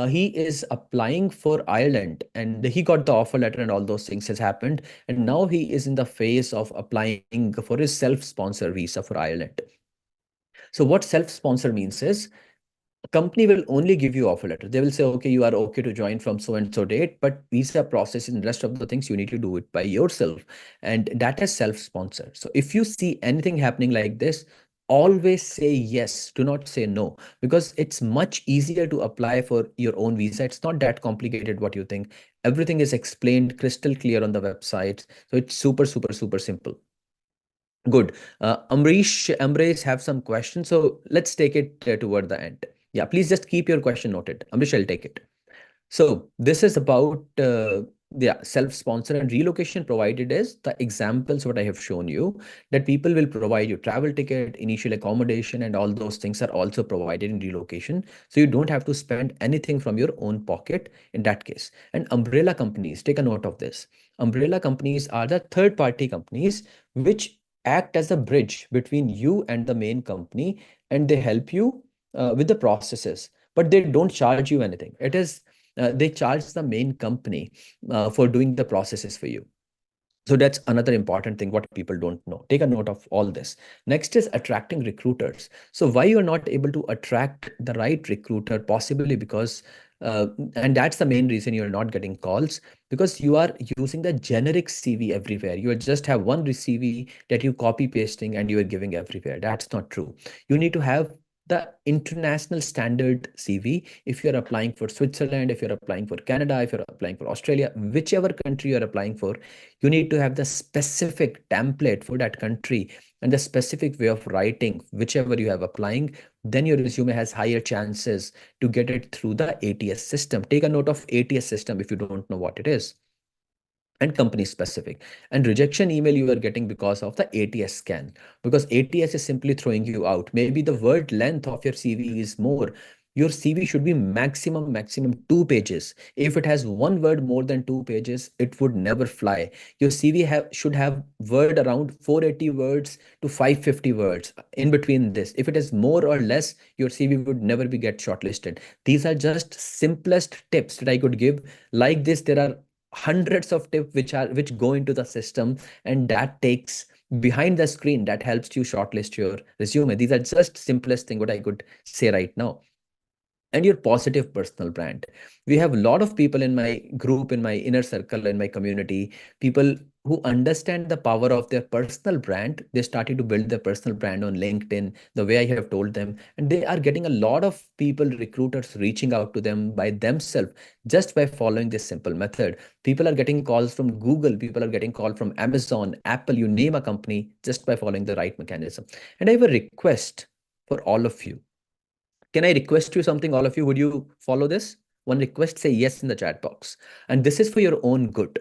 He is applying for Ireland and he got the offer letter and all those things has happened. And now he is in the phase of applying for his self-sponsor visa for Ireland. So what self-sponsor means is a company will only give you offer letter. They will say, okay, you are okay to join from so and so date, but visa process and rest of the things you need to do it by yourself. And that is self-sponsor. So if you see anything happening like this, always say yes. Do not say no, because it's much easier to apply for your own visa. It's not that complicated what you think. Everything is explained crystal clear on the website. So it's super simple. Good. Amrish have some questions. So let's take it toward the end. Yeah, please just keep your question noted. Amrish, I'll take it. So this is about yeah, self-sponsor and relocation provided is the examples what I have shown you, that people will provide you travel ticket, initial accommodation, and all those things are also provided in relocation. So you don't have to spend anything from your own pocket in that case. And umbrella companies, take a note of this. Umbrella companies are the third-party companies which act as a bridge between you and the main company, and they help you with the processes, but they don't charge you anything. It is they charge the main company for doing the processes for you. So that's another important thing what people don't know. Take a note of all this. Next is attracting recruiters. So why you're not able to attract the right recruiter? Possibly because, and that's the main reason you're not getting calls, because you are using the generic CV everywhere. You just have one CV that you copy pasting and you are giving everywhere. That's not true. You need to have the international standard CV. If you're applying for Switzerland, if you're applying for Canada, if you're applying for Australia, whichever country you're applying for, you need to have the specific template for that country and the specific way of writing whichever you have applying. Then your resume has higher chances to get it through the ATS system. Take a note of ATS system if you don't know what it is. And company specific. And rejection email you are getting because of the ATS scan, because ATS is simply throwing you out. Maybe the word length of your CV is more. Your CV should be maximum 2 pages. If it has one word more than 2 pages, it would never fly. Your CV should have word around 480 words to 550 words. In between this, if it is more or less, your CV would never be get shortlisted. These are just simplest tips that I could give. Like this, there are hundreds of tips which go into the system, and that takes behind the screen that helps you shortlist your resume. These are just simplest thing what I could say right now. And your positive personal brand. We have a lot of people in my group, in my inner circle, in my community, people who understand the power of their personal brand. They started to build their personal brand on LinkedIn, the way I have told them, and they are getting a lot of people, recruiters reaching out to them by themselves just by following this simple method. People are getting calls from Google, people are getting call from Amazon, Apple, you name a company, just by following the right mechanism. And I have a request for all of you. Can I request you something, all of you? Would you follow this? One request, say yes in the chat box. And this is for your own good.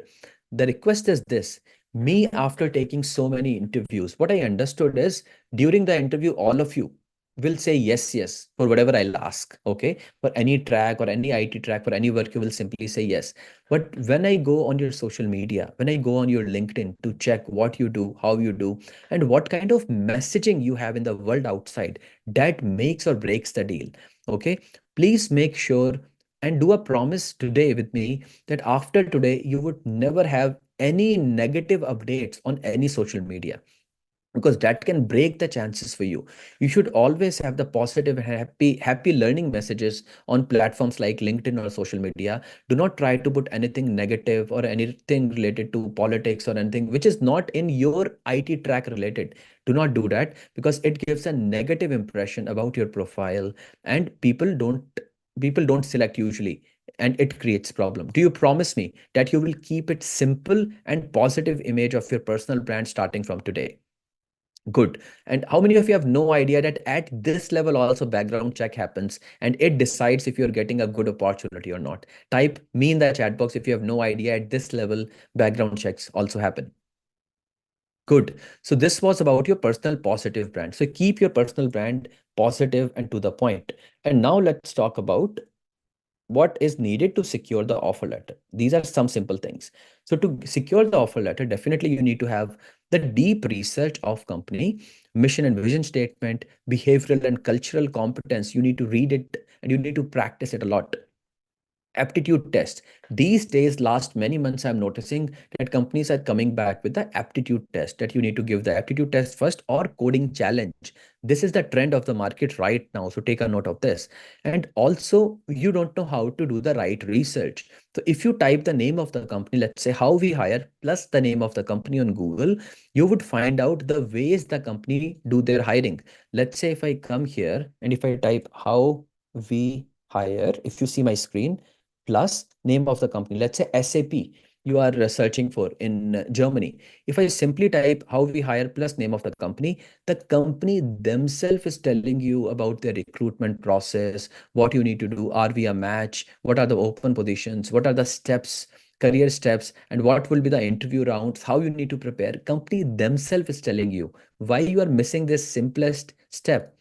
The request is this. Me, after taking so many interviews, what I understood is during the interview, all of you will say yes, yes, for whatever I'll ask. Okay. For any track or any IT track, for any work, you will simply say yes. But when I go on your social media, when I go on your LinkedIn to check what you do, how you do, and what kind of messaging you have in the world outside, that makes or breaks the deal. Okay. Please make sure and do a promise today with me that after today, you would never have any negative updates on any social media, because that can break the chances for you. You should always have the positive, happy learning messages on platforms like LinkedIn or social media. Do not try to put anything negative or anything related to politics or anything which is not in your IT track related. Do not do that, because it gives a negative impression about your profile, and people don't select usually, and it creates problem. Do you promise me that you will keep it simple and positive image of your personal brand starting from today? Good. And how many of you have no idea that at this level also background check happens and it decides if you're getting a good opportunity or not? Type me in the chat box if you have no idea at this level background checks also happen. Good. So this was about your personal positive brand. So keep your personal brand positive and to the point. And now let's talk about what is needed to secure the offer letter. These are some simple things. So to secure the offer letter, definitely you need to have the deep research of company, mission and vision statement, behavioral and cultural competence. You need to read it and you need to practice it a lot. Aptitude test. These days, last many months, I'm noticing that companies are coming back with the aptitude test, that you need to give the aptitude test first or coding challenge. This is the trend of the market right now. So take a note of this. And also, you don't know how to do the right research. So if you type the name of the company, let's say how we hire plus the name of the company on Google, you would find out the ways the company do their hiring. Let's say if I come here and if I type how we hire, if you see my screen, plus name of the company, let's say SAP, you are searching for in Germany. If I simply type how we hire plus name of the company themselves is telling you about their recruitment process, what you need to do, are we a match, what are the open positions, what are the steps, career steps, and what will be the interview rounds, how you need to prepare. Company themselves is telling you why you are missing this simplest step.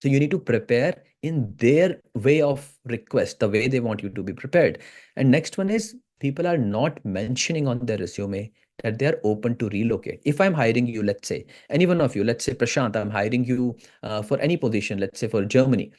So you need to prepare in their way of request, the way they want you to be prepared. And next one is people are not mentioning on their resume that they are open to relocate. If I'm hiring you, let's say, any one of you, let's say Prashant, I'm hiring you for any position, let's say for Germany.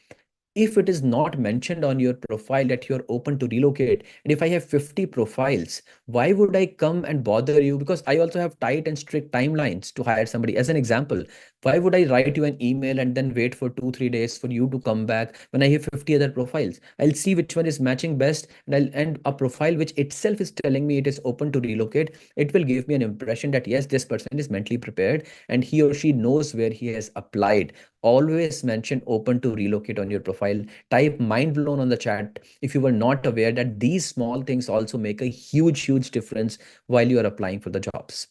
If it is not mentioned on your profile that you're open to relocate, and if I have 50 profiles, why would I come and bother you? Because I also have tight and strict timelines to hire somebody. As an example, why would I write you an email and then wait for 2 3 days for you to come back when I have 50 other profiles? I'll see which one is matching best, and and a profile which itself is telling me it is open to relocate, it will give me an impression that yes, this person is mentally prepared and he or she knows where he has applied. Always mention open to relocate on your profile. Type mind blown on the chat if you were not aware that these small things also make a huge difference while you are applying for the jobs.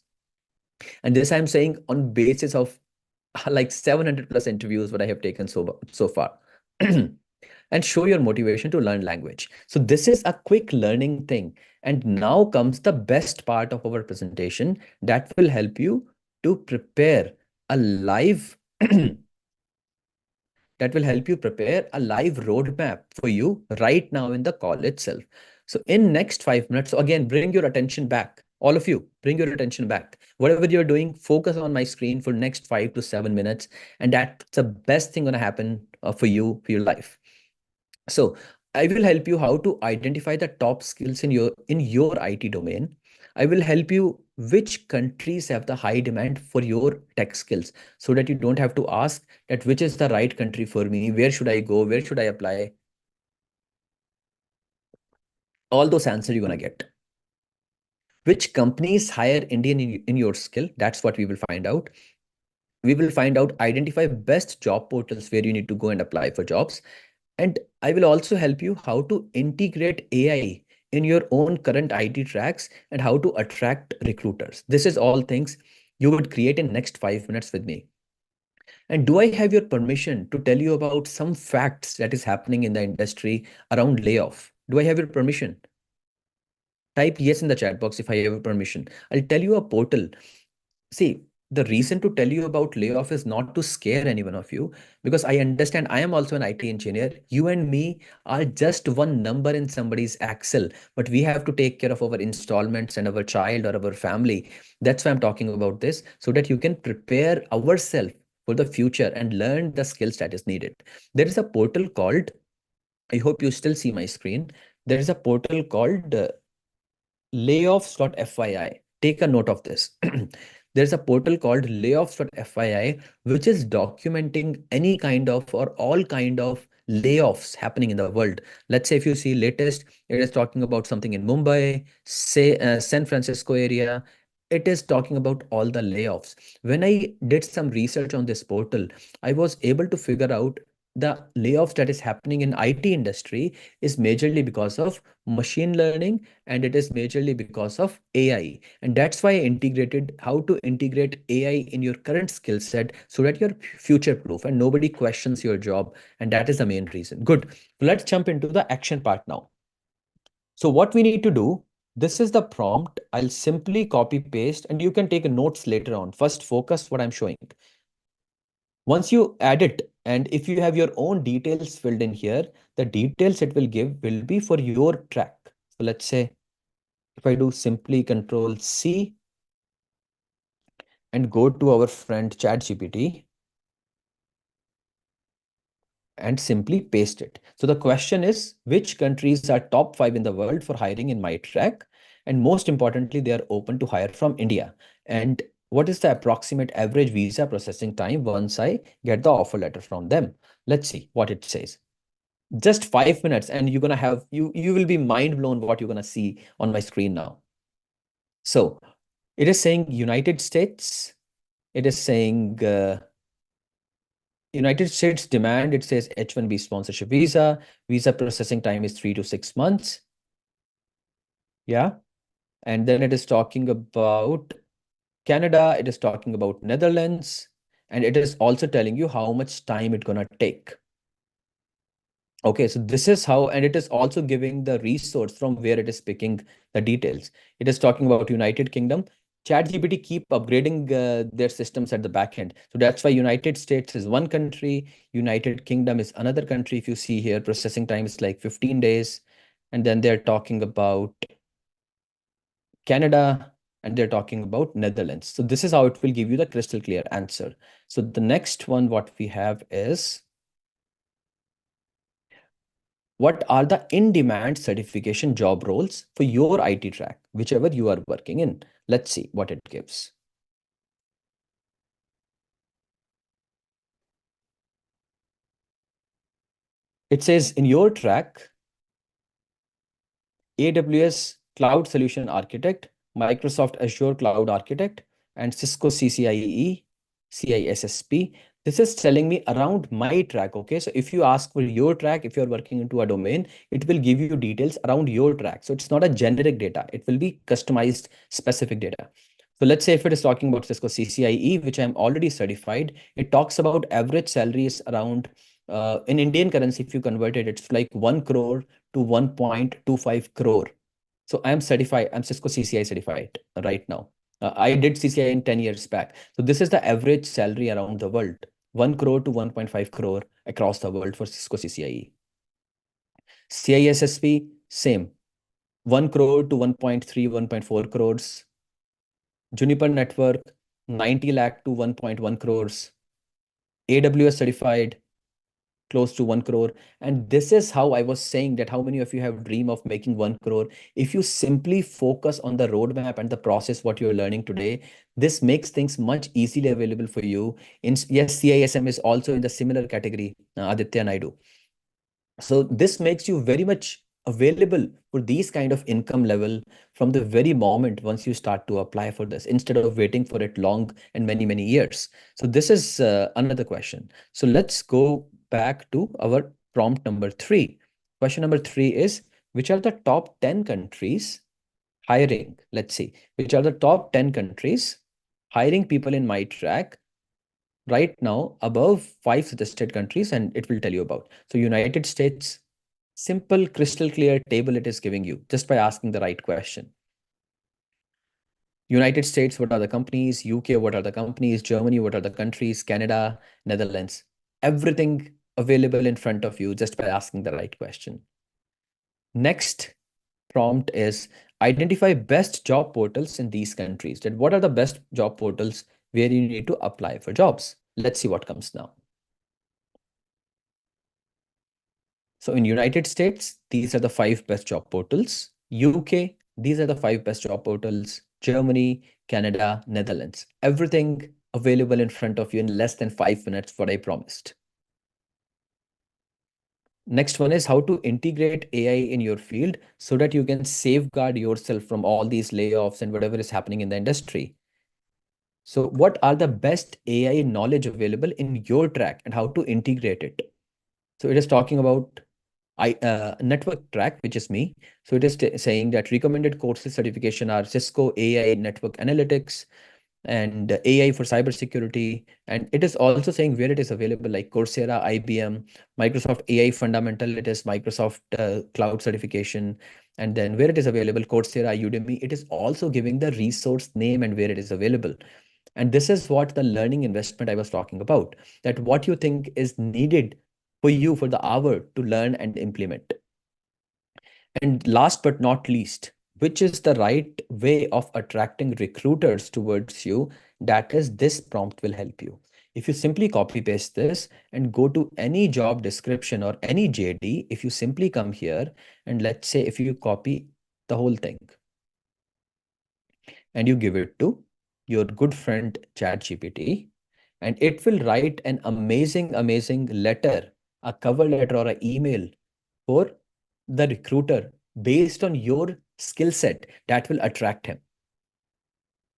And this I'm saying on basis of like 700 plus interviews what I have taken so far. And show your motivation to learn language. So this is a quick learning thing. And now comes the best part of our presentation that will help you to prepare a live that will help you prepare a live roadmap for you right now in the call itself. So in next 5 minutes, so again, bring your attention back. All of you, bring your attention back. Whatever you're doing, focus on my screen for next 5 to 7 minutes. And that's the best thing going to happen for you, for your life. So I will help you how to identify the top skills in your IT domain. I will help you which countries have the high demand for your tech skills so that you don't have to ask that which is the right country for me, where should I go, where should I apply. All those answers you're gonna get. Which companies hire Indian in your skill? That's what we will find out. We will find out identify best job portals where you need to go and apply for jobs. And I will also help you how to integrate AI in your own current IT tracks and how to attract recruiters. This is all things you would create in next 5 minutes with me. And do I have your permission to tell you about some facts that is happening in the industry around layoff? Do I have your permission? Type yes in the chat box if I have your permission. I'll tell you a portal. See, the reason to tell you about layoff is not to scare any one of you, because I understand I am also an IT engineer. You and me are just one number in somebody's Excel, but we have to take care of our installments and our child or our family. That's why I'm talking about this, so that you can prepare ourselves for the future and learn the skills that is needed. There is a portal called, I hope you still see my screen. There is a portal called layoffs.fyi. Take a note of this. There's a portal called layoffs.fyi, which is documenting any kind of or all kind of layoffs happening in the world. Let's say if you see latest, it is talking about something in Mumbai, say San Francisco area. It is talking about all the layoffs. When I did some research on this portal, I was able to figure out the layoffs that is happening in IT industry is majorly because of machine learning, and it is majorly because of AI. And that's why I integrated how to integrate AI in your current skill set so that you're future proof and nobody questions your job. And that is the main reason. Good. Let's jump into the action part now. So what we need to do, this is the prompt. I'll simply copy paste and you can take notes later on. First, focus what I'm showing. Once you add it, and if you have your own details filled in here, the details it will give will be for your track. So let's say if I do simply Control C and go to our friend ChatGPT and simply paste it. So the question is, which countries are top 5 in the world for hiring in my track? And most importantly, they are open to hire from India. And what is the approximate average visa processing time once I get the offer letter from them? Let's see what it says. Just 5 minutes and you're gonna have you will be mind blown what you're gonna see on my screen now. So it is saying United States. It is saying United States demand. It says H-1B sponsorship visa. Visa processing time is 3 to 6 months. Yeah. And then it is talking about Canada. It is talking about Netherlands. And it is also telling you how much time it's gonna take. Okay, so this is how, and it is also giving the resource from where it is picking the details. It is talking about United Kingdom. ChatGPT keep upgrading their systems at the back end. So that's why United States is one country, United Kingdom is another country. If you see here, processing time is like 15 days. And then they're talking about Canada, and they're talking about Netherlands. So this is how it will give you the crystal clear answer. So the next one, what we have is, what are the in-demand certification job roles for your IT track, whichever you are working in? Let's see what it gives. It says in your track, AWS Cloud Solution Architect, Microsoft Azure Cloud Architect, and Cisco CCIE, CISSP. This is telling me around my track. Okay, so if you ask for your track, if you're working into a domain, it will give you details around your track. So it's not a generic data, it will be customized, specific data. So let's say if it is talking about Cisco CCIE, which I'm already certified, it talks about average salaries around, in Indian currency, if you convert it, it's like 1 crore to 1.25 crore. So I'm certified, I'm Cisco CCI certified right now. I did CCI in 10 years back. So this is the average salary around the world, 1 crore to 1.5 crore across the world for Cisco CCIE. CISSP, same, 1 crore to 1.3, 1.4 crores. Juniper Network, 90 lakh to 1.1 crores. AWS certified, close to 1 crore. And this is how I was saying that how many of you have dream of making 1 crore? If you simply focus on the roadmap and the process, what you're learning today, this makes things much easily available for you. Yes, CISM is also in the similar category, Aditya Naidu. So this makes you very much available for these kind of income level from the very moment once you start to apply for this, instead of waiting for it long and many years. So this is another question. So let's go back to our prompt number 3. Question number 3 is, which are the top 10 countries hiring? Let's see, which are the top 10 countries hiring people in my track right now above 5 suggested countries, and it will tell you about. So United States, simple, crystal clear table it is giving you just by asking the right question. United States, what are the companies? UK, what are the companies? Germany, what are the countries? Canada, Netherlands. Everything available in front of you just by asking the right question. Next prompt is, identify best job portals in these countries. That what are the best job portals where you need to apply for jobs? Let's see what comes now. So in United States, these are the 5 best job portals. UK, these are the 5 best job portals. Germany, Canada, Netherlands. Everything available in front of you in less than 5 minutes, what I promised. Next one is how to integrate AI in your field so that you can safeguard yourself from all these layoffs and whatever is happening in the industry. So what are the best AI knowledge available in your track and how to integrate it? So it is talking about network track, which is me. So it is saying that recommended courses certification are Cisco AI Network Analytics and AI for cybersecurity. And it is also saying where it is available, like Coursera, IBM, Microsoft AI Fundamental, it is Microsoft Cloud Certification. And then where it is available, Coursera, Udemy, it is also giving the resource name and where it is available. And this is what the learning investment I was talking about, that what you think is needed for you for the hour to learn and implement. And last but not least, which is the right way of attracting recruiters towards you? That is, this prompt will help you. If you simply copy paste this and go to any job description or any JD, if you simply come here and let's say if you copy the whole thing and you give it to your good friend ChatGPT, and it will write an amazing letter, a cover letter or an email for the recruiter based on your skill set that will attract him.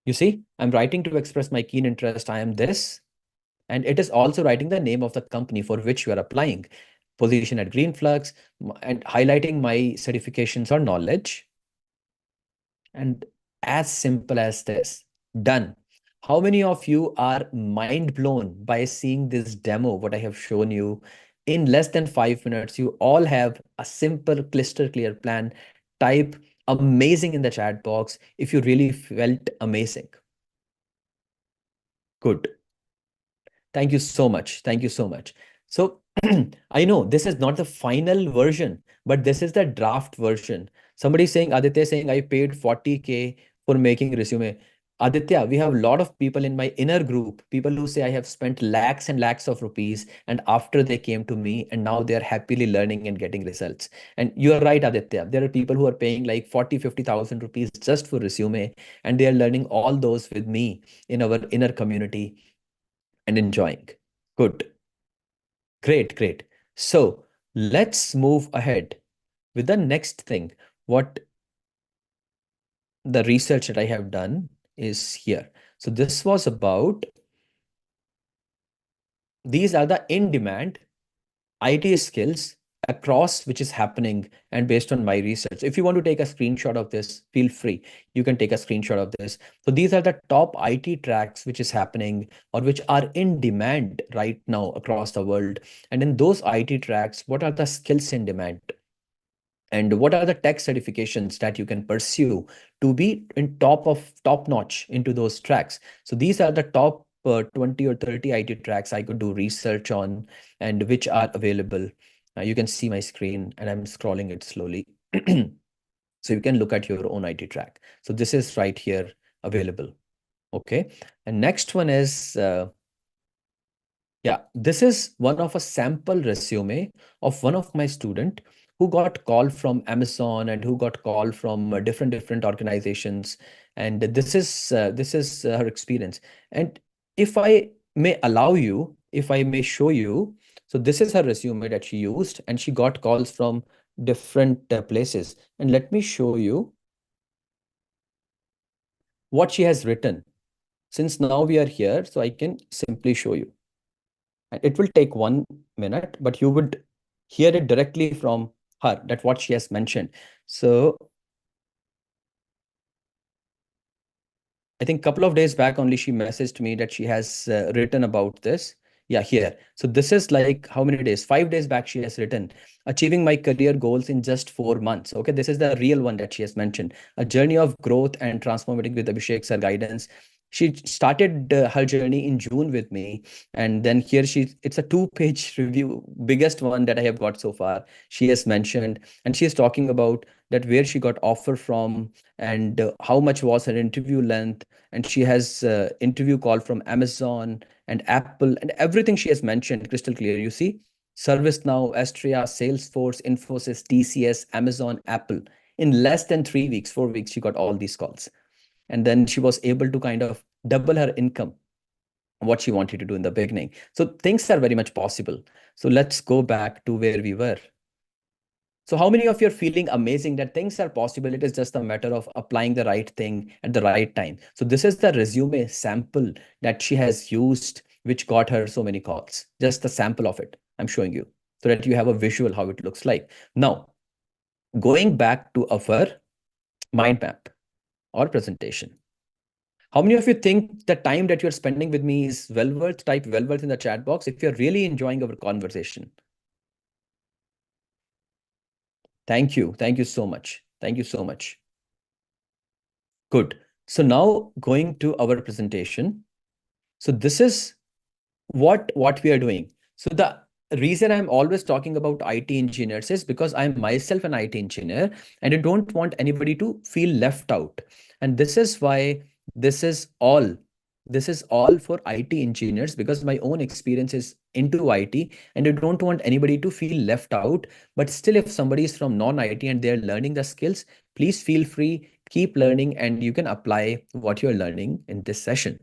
You see, I'm writing to express my keen interest. I am this. And it is also writing the name of the company for which you are applying, position at Greenflux, and highlighting my certifications or knowledge. And as simple as this, done. How many of you are mind blown by seeing this demo, what I have shown you? In less than 5 minutes, you all have a simple, crystal clear plan. Type amazing in the chat box if you really felt amazing. Good. Thank you so much. Thank you so much. So I know this is not the final version, but this is the draft version. Somebody saying, Aditya saying, I paid 40K for making resume. Aditya, we have a lot of people in my inner group, people who say I have spent lakhs and lakhs of rupees, and after they came to me, and now they are happily learning and getting results. And you are right, Aditya. There are people who are paying like 40, 50,000 rupees just for resume, and they are learning all those with me in our inner community and enjoying. Good. Great, great. So let's move ahead with the next thing. What the research that I have done is here. So this was about, these are the in-demand IT skills across which is happening and based on my research. If you want to take a screenshot of this, feel free. You can take a screenshot of this. So these are the top IT tracks which is happening or which are in demand right now across the world. And in those IT tracks, what are the skills in demand? And what are the tech certifications that you can pursue to be in top notch into those tracks? So these are the top 20 or 30 IT tracks I could do research on and which are available. You can see my screen and I'm scrolling it slowly. So you can look at your own IT track. So this is right here available. Okay. And next one is, yeah, this is one of a sample resume of one of my student who got call from Amazon and who got call from different organizations, and this is her experience. And if I may allow you, if I may show you, so this is her resume that she used, and she got calls from different places. And let me show you what she has written. Since now we are here, so I can simply show you. And it will take 1 minute, but you would hear it directly from her, that what she has mentioned. So I think a couple of days back only she messaged me that she has written about this. Yeah, here. So this is like how many days? 5 days back she has written, achieving my career goals in just 4 months. Okay, this is the real one that she has mentioned. A journey of growth and transformative with Abhishek sir guidance. She started her journey in June with me, and then here it's a 2-page review, biggest one that I have got so far. She has mentioned, and she is talking about that where she got offer from, and how much was her interview length, and she has interview call from Amazon and Apple, and everything she has mentioned crystal clear. You see, ServiceNow, Astria, Salesforce, Infosys, TCS, Amazon, Apple. In less than 3 weeks, 4 weeks, she got all these calls. And then she was able to kind of double her income, what she wanted to do in the beginning. So things are very much possible. So let's go back to where we were. So how many of you are feeling amazing that things are possible? It is just a matter of applying the right thing at the right time. So this is the resume sample that she has used, which got her so many calls. Just the sample of it I'm showing you so that you have a visual how it looks like. Now, going back to our mind map or presentation. How many of you think the time that you're spending with me is well worth? Type well worth in the chat box if you're really enjoying our conversation. Thank you. Thank you so much. Thank you so much. Good. So now going to our presentation. So this is what we are doing. So the reason I'm always talking about IT engineers is because I'm myself an IT engineer and I don't want anybody to feel left out. And this is why this is all this is all for IT engineers, because my own experience is into IT and I don't want anybody to feel left out. But still, if somebody is from non-IT and they're learning the skills, please feel free, keep learning, and you can apply what you're learning in this session.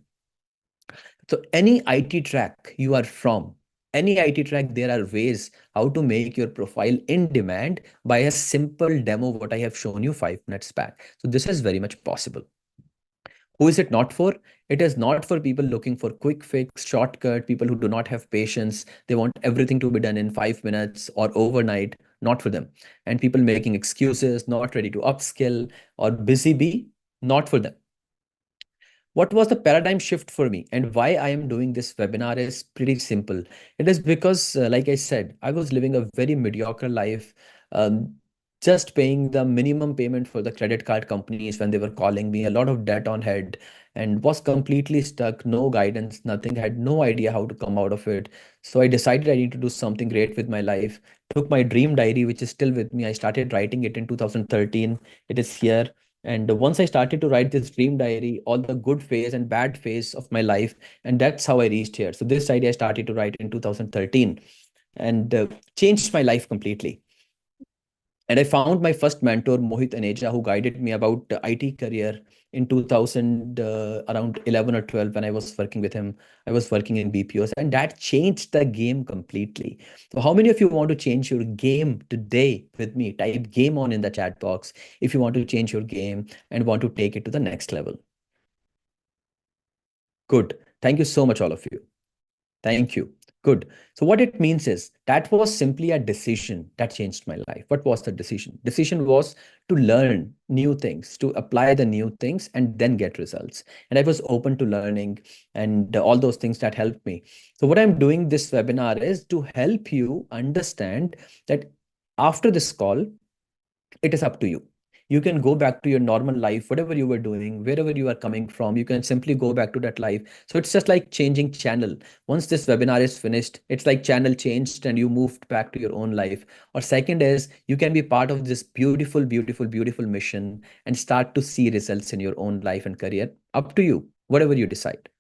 So any IT track you are from, any IT track, there are ways how to make your profile in demand by a simple demo, what I have shown you 5 minutes back. So this is very much possible. Who is it not for? It is not for people looking for quick fix, shortcut, people who do not have patience. They want everything to be done in 5 minutes or overnight, not for them. And people making excuses, not ready to upskill, or busy bee, not for them. What was the paradigm shift for me and why I am doing this webinar is pretty simple. It is because, like I said, I was living a very mediocre life, um, just paying the minimum payment for the credit card companies when they were calling me, a lot of debt on head, and was completely stuck, no guidance, nothing, had no idea how to come out of it. So I decided I need to do something great with my life. Took my dream diary, which is still with me. I started writing it in 2013. It is here. And once I started to write this dream diary, all the good phase and bad phase of my life, and that's how I reached here. So this idea I started to write in 2013 and changed my life completely. And I found my first mentor, Mohit Aneja, who guided me about the IT career in 2000, around 11 or 12, when I was working with him. I was working in BPOs, and that changed the game completely. So, how many of you want to change your game today with me? Type game on in the chat box if you want to change your game and want to take it to the next level. Good. Thank you so much, all of you. Thank you. Good. So what it means is that was simply a decision that changed my life. What was the decision? Decision was to learn new things, to apply the new things and then get results. And I was open to learning and all those things that helped me. So what I'm doing this webinar is to help you understand that after this call, it is up to you. You can go back to your normal life, whatever you were doing, wherever you are coming from, you can simply go back to that life. So it's just like changing channel. Once this webinar is finished, it's like channel changed and you moved back to your own life. Or second is you can be part of this beautiful, beautiful, beautiful mission and start to see results in your own life and career. Up to you, whatever you decide.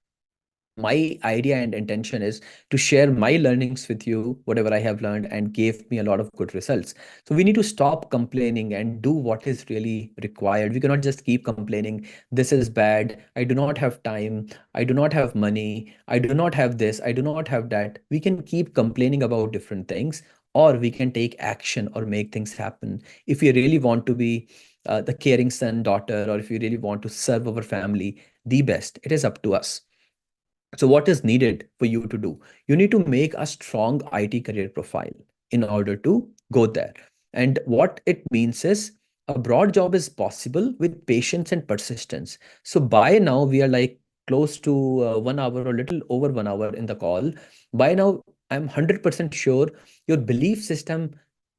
My idea and intention is to share my learnings with you, whatever I have learned, and gave me a lot of good results. So we need to stop complaining and do what is really required. We cannot just keep complaining, this is bad, I do not have time, I do not have money, I do not have this, I do not have that. We can keep complaining about different things, or we can take action or make things happen. If we really want to be the caring son, daughter, or if we really want to serve our family the best, it is up to us. So what is needed for you to do? You need to make a strong IT career profile in order to go there. And what it means is a broad job is possible with patience and persistence. So by now we are like close to 1 hour or little over 1 hour in the call. By now, I'm 100% sure your belief system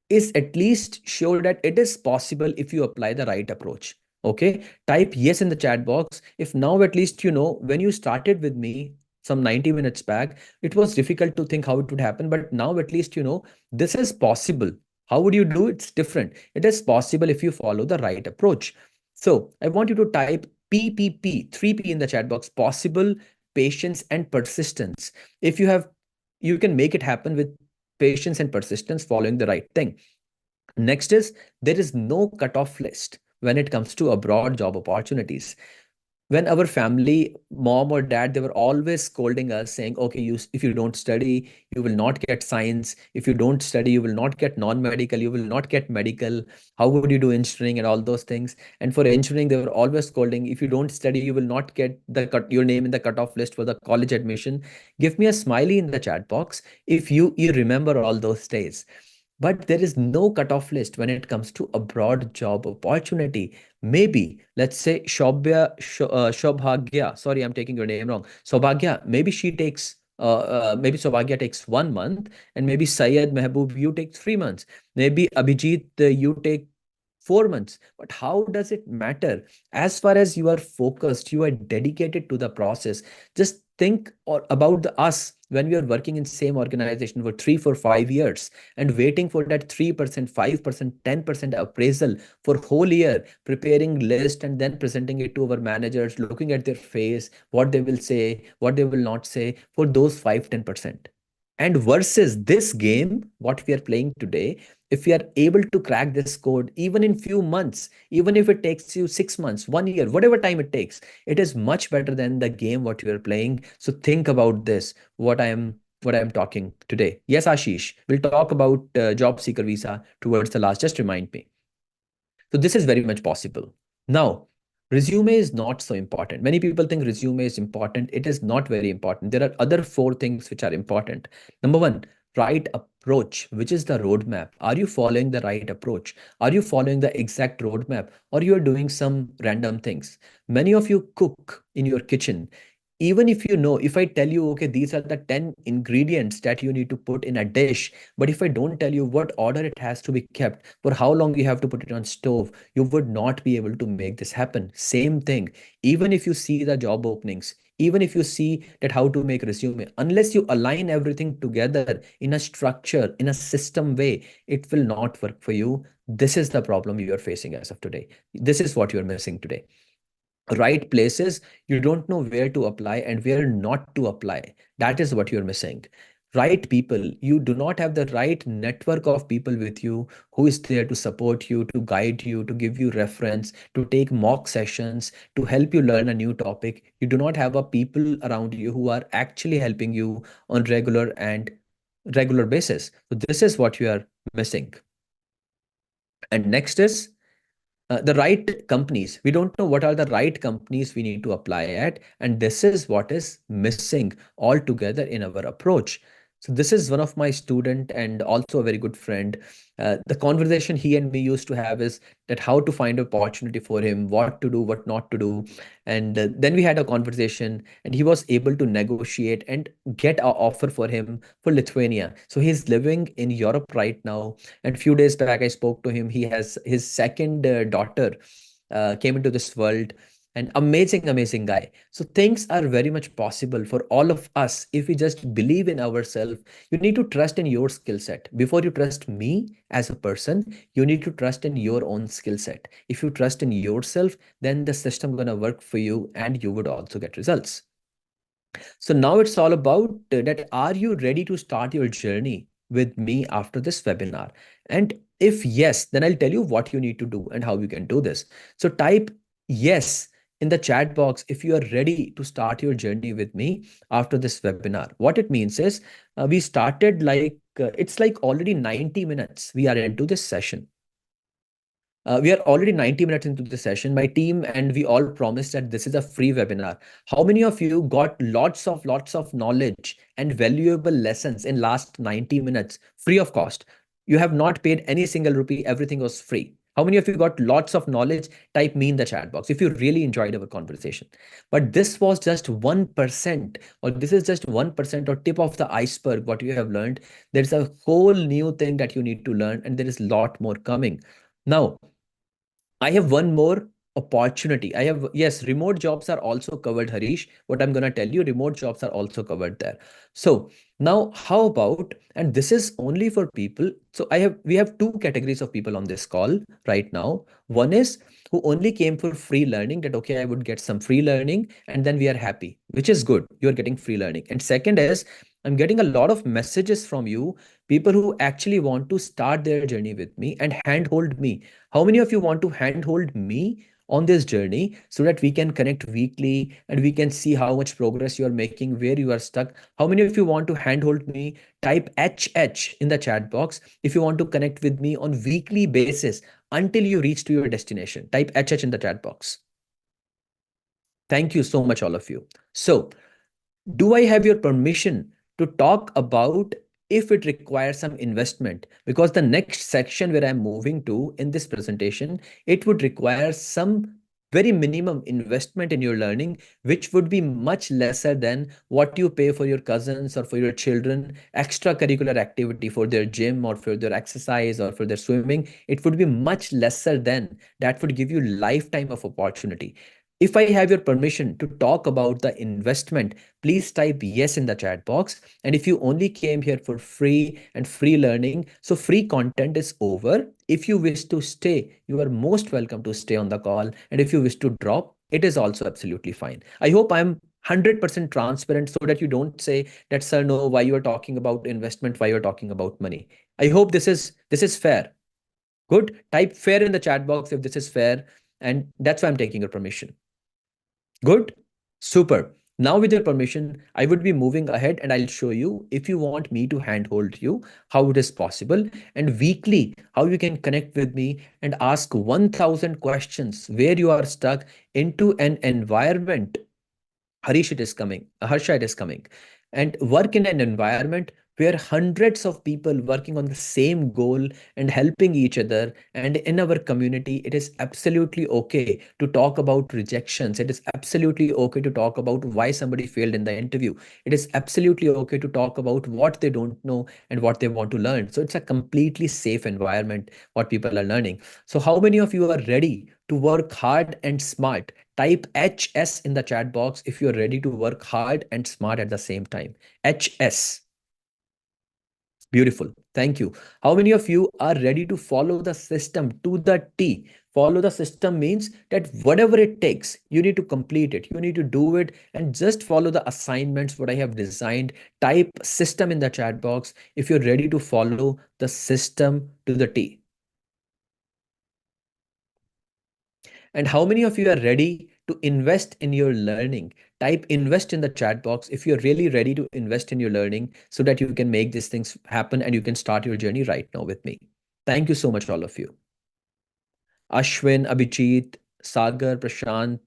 is at least sure that it is possible if you apply the right approach. Okay, type yes in the chat box if now at least you know when you started with me some 90 minutes back, it was difficult to think how it would happen, but now at least you know this is possible. How would you do? It's different. It is possible if you follow the right approach. So I want you to type PPP, 3P in the chat box: possible, patience, and persistence. If you have, you can make it happen with patience and persistence following the right thing. Next is there is no cutoff list when it comes to abroad job opportunities. When our family, mom or dad, they were always scolding us saying, okay, if you don't study, you will not get science. If you don't study, you will not get non-medical, you will not get medical. How would you do engineering and all those things? And for engineering, they were always scolding, if you don't study, you will not get your name in the cutoff list for the college admission. Give me a smiley in the chat box if you remember all those days. But there is no cutoff list when it comes to a broad job opportunity. Maybe, let's say, Shobhagya, sorry, I'm taking your name wrong. Sobhagya, maybe maybe Sobhagya takes 1 month, and maybe Syed Mehboob, you take 3 months. Maybe Abhijit, you take 4 months. But how does it matter? As far as you are focused, you are dedicated to the process. Just think about the us when we are working in same organization for 3 for 5 years and waiting for that 3%, 5%, 10% appraisal for whole year, preparing list and then presenting it to our managers, looking at their face, what they will say, what they will not say for those 5, 10%. And versus this game, what we are playing today, if we are able to crack this code even in few months, even if it takes you 6 months, 1 year, whatever time it takes, it is much better than the game what you are playing. So think about this, what I am talking today. Yes, Ashish, we'll talk about job seeker visa towards the last. Just remind me. So this is very much possible. Now, resume is not so important. Many people think resume is important. It is not very important. There are other four things which are important. Number one, right approach, which is the roadmap. Are you following the right approach? Are you following the exact roadmap, or you are doing some random things? Many of you cook in your kitchen. Even if you know, if I tell you, okay, these are the 10 ingredients that you need to put in a dish, but if I don't tell you what order it has to be kept, for how long you have to put it on stove, you would not be able to make this happen. Same thing. Even if you see the job openings, even if you see that how to make resume, unless you align everything together in a structure, in a system way, it will not work for you. This is the problem you are facing as of today. This is what you're missing today. Right places, you don't know where to apply and where not to apply. That is what you're missing. Right people, you do not have the right network of people with you who is there to support you, to guide you, to give you reference, to take mock sessions, to help you learn a new topic. You do not have a people around you who are actually helping you on regular basis. So this is what you are missing. And next is the right companies. We don't know what are the right companies we need to apply at, and this is what is missing altogether in our approach. So this is one of my student and also a very good friend. The conversation he and me used to have is that how to find opportunity for him, what to do, what not to do. And then we had a conversation, and he was able to negotiate and get an offer for him for Lithuania. So he's living in Europe right now, and a few days back, I spoke to him. He has his second daughter came into this world. An amazing, amazing guy. So things are very much possible for all of us if we just believe in ourselves. You need to trust in your skill set. Before you trust me as a person, you need to trust in your own skill set. If you trust in yourself, then the system gonna work for you and you would also get results. So now it's all about that. Are you ready to start your journey with me after this webinar? And if yes, then I'll tell you what you need to do and how you can do this. So type yes in the chat box if you are ready to start your journey with me after this webinar. What it means is we started like it's like already 90 minutes we are into this session. We are already 90 minutes into the session. My team and we all promised that this is a free webinar. How many of you got lots of knowledge and valuable lessons in last 90 minutes free of cost? You have not paid any single rupee. Everything was free. How many of you got lots of knowledge? Type me in the chat box if you really enjoyed our conversation. But this was just 1%, or this is just 1% or tip of the iceberg, what you have learned. There's a whole new thing that you need to learn, and there is a lot more coming. Now, I have one more opportunity. I have, yes, remote jobs are also covered, Harish. What I'm going to tell you, remote jobs are also covered there. So now how about, and this is only for people. So we have two categories of people on this call right now. One is who only came for free learning, that, okay, I would get some free learning and then we are happy, which is good. You're getting free learning. And second is, I'm getting a lot of messages from you, people who actually want to start their journey with me and handhold me. How many of you want to handhold me on this journey so that we can connect weekly and we can see how much progress you are making, where you are stuck? How many of you want to handhold me? Type HH in the chat box if you want to connect with me on weekly basis until you reach to your destination. Type HH in the chat box. Thank you so much, all of you. So, do I have your permission to talk about if it requires some investment? Because the next section where I'm moving to in this presentation, it would require some very minimum investment in your learning, which would be much lesser than what you pay for your cousins or for your children, extracurricular activity for their gym or for their exercise or for their swimming. It would be much lesser than that would give you lifetime of opportunity. If I have your permission to talk about the investment, please type yes in the chat box. And if you only came here for free and free learning, so free content is over. If you wish to stay, you are most welcome to stay on the call. And if you wish to drop, it is also absolutely fine. I hope I'm 100% transparent so that you don't say that, sir, no, why you are talking about investment, why you're talking about money. I hope this is fair. Good. Type fair in the chat box if this is fair. And that's why I'm taking your permission. Good. Super. Now, with your permission, I would be moving ahead and I'll show you if you want me to handhold you, how it is possible, and weekly, how you can connect with me and ask 1,000 questions where you are stuck into an environment. Harish, it is coming. Harsha, it is coming. And work in an environment where hundreds of people working on the same goal and helping each other. And in our community, it is absolutely okay to talk about rejections. It is absolutely okay to talk about why somebody failed in the interview. It is absolutely okay to talk about what they don't know and what they want to learn. So it's a completely safe environment, what people are learning. So how many of you are ready to work hard and smart? Type HS in the chat box if you're ready to work hard and smart at the same time. HS. Beautiful. Thank you. How many of you are ready to follow the system to the T? Follow the system means that whatever it takes, you need to complete it. You need to do it and just follow the assignments, what I have designed. Type system in the chat box if you're ready to follow the system to the T. And how many of you are ready to invest in your learning? Type invest in the chat box if you're really ready to invest in your learning so that you can make these things happen and you can start your journey right now with me. Thank you so much, all of you. Ashwin, Abhijit, Sagar, Prashant,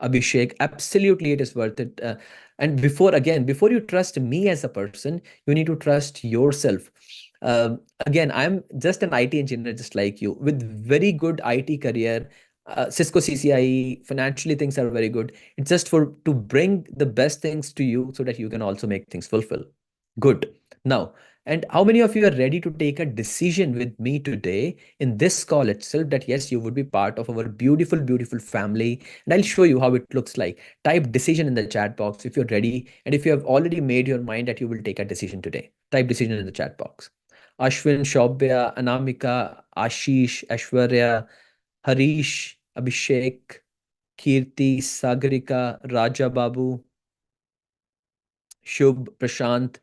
Abhishek, absolutely it is worth it. And before you trust me as a person, you need to trust yourself. Again, I'm just an IT engineer, just like you, with very good IT career. Cisco CCIE, financially things are very good. It's just for to bring the best things to you so that you can also make things fulfill. Good. Now, and how many of you are ready to take a decision with me today in this call itself that yes, you would be part of our beautiful, beautiful family, and I'll show you how it looks like. Type decision in the chat box if you're ready. And if you have already made your mind that you will take a decision today, type decision in the chat box. Ashwin, Shobhya, Anamika, Ashish, Ashwarya, Harish, Abhishek, Kirti, Sagarika, Raja Babu, Shubh, Prashant,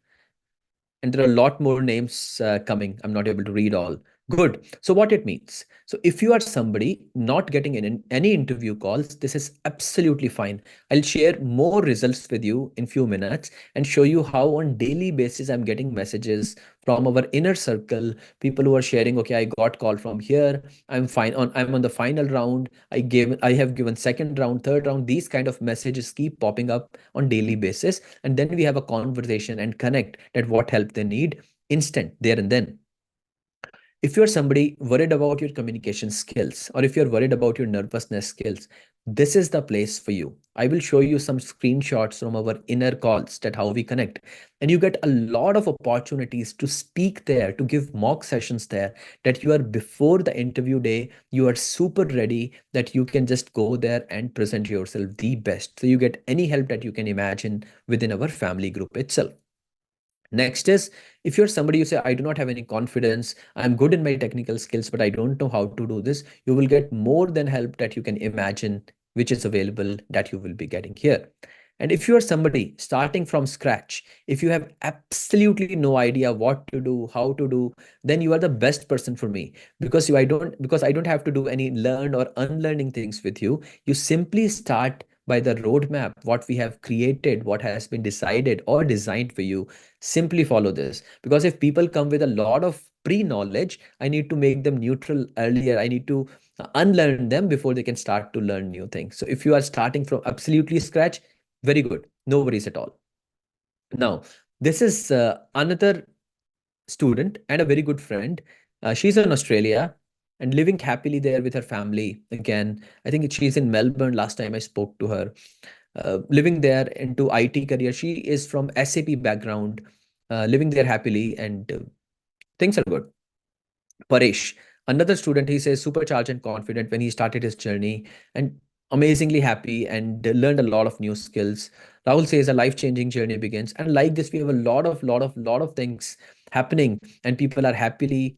and there are a lot more names coming. I'm not able to read all. Good. So what it means. So if you are somebody not getting in any interview calls, this is absolutely fine. I'll share more results with you in few minutes and show you how on daily basis I'm getting messages from our inner circle, people who are sharing, okay, I got call from here. I'm on the final round. I have given second round, third round. These kind of messages keep popping up on daily basis. And then we have a conversation and connect that what help they need instant there and then. If you're somebody worried about your communication skills, or if you're worried about your nervousness skills, this is the place for you. I will show you some screenshots from our inner calls that how we connect. And you get a lot of opportunities to speak there, to give mock sessions there, that you are before the interview day, you are super ready, that you can just go there and present yourself the best. So you get any help that you can imagine within our family group itself. Next is, if you're somebody you say, I do not have any confidence, I'm good in my technical skills, but I don't know how to do this, you will get more than help that you can imagine, which is available that you will be getting here. And if you are somebody starting from scratch, if you have absolutely no idea what to do, how to do, then you are the best person for me, because I don't have to do any learn or unlearning things with you. You simply start by the roadmap, what we have created, what has been decided or designed for you. Simply follow this, because if people come with a lot of pre-knowledge, I need to make them neutral earlier. I need to unlearn them before they can start to learn new things. So if you are starting from absolutely scratch, very good, no worries at all. Now, this is another student and a very good friend. She's in Australia and living happily there with her family. Again, I think she's in Melbourne last time I spoke to her. Living there into IT career. She is from SAP background, living there happily, and things are good. Paresh, another student, he says supercharged and confident when he started his journey and amazingly happy and learned a lot of new skills. Rahul says a life-changing journey begins. And like this, we have a lot of things happening and people are happily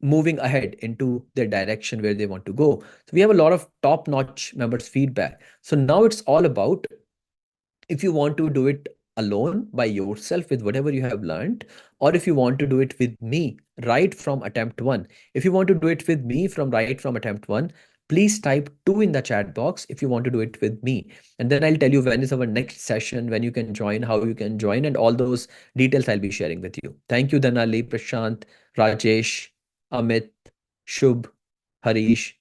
moving ahead into their direction where they want to go. So we have a lot of top-notch members feedback. So now it's all about, if you want to do it alone by yourself with whatever you have learned, or if you want to do it with me right from attempt one. If you want to do it with me from right from attempt one, please type 2 in the chat box if you want to do it with me. And then I'll tell you when is our next session, when you can join, how you can join, and all those details I'll be sharing with you. Thank you, Dhanali, Prashant, Rajesh, Amit, Shubh, Harish,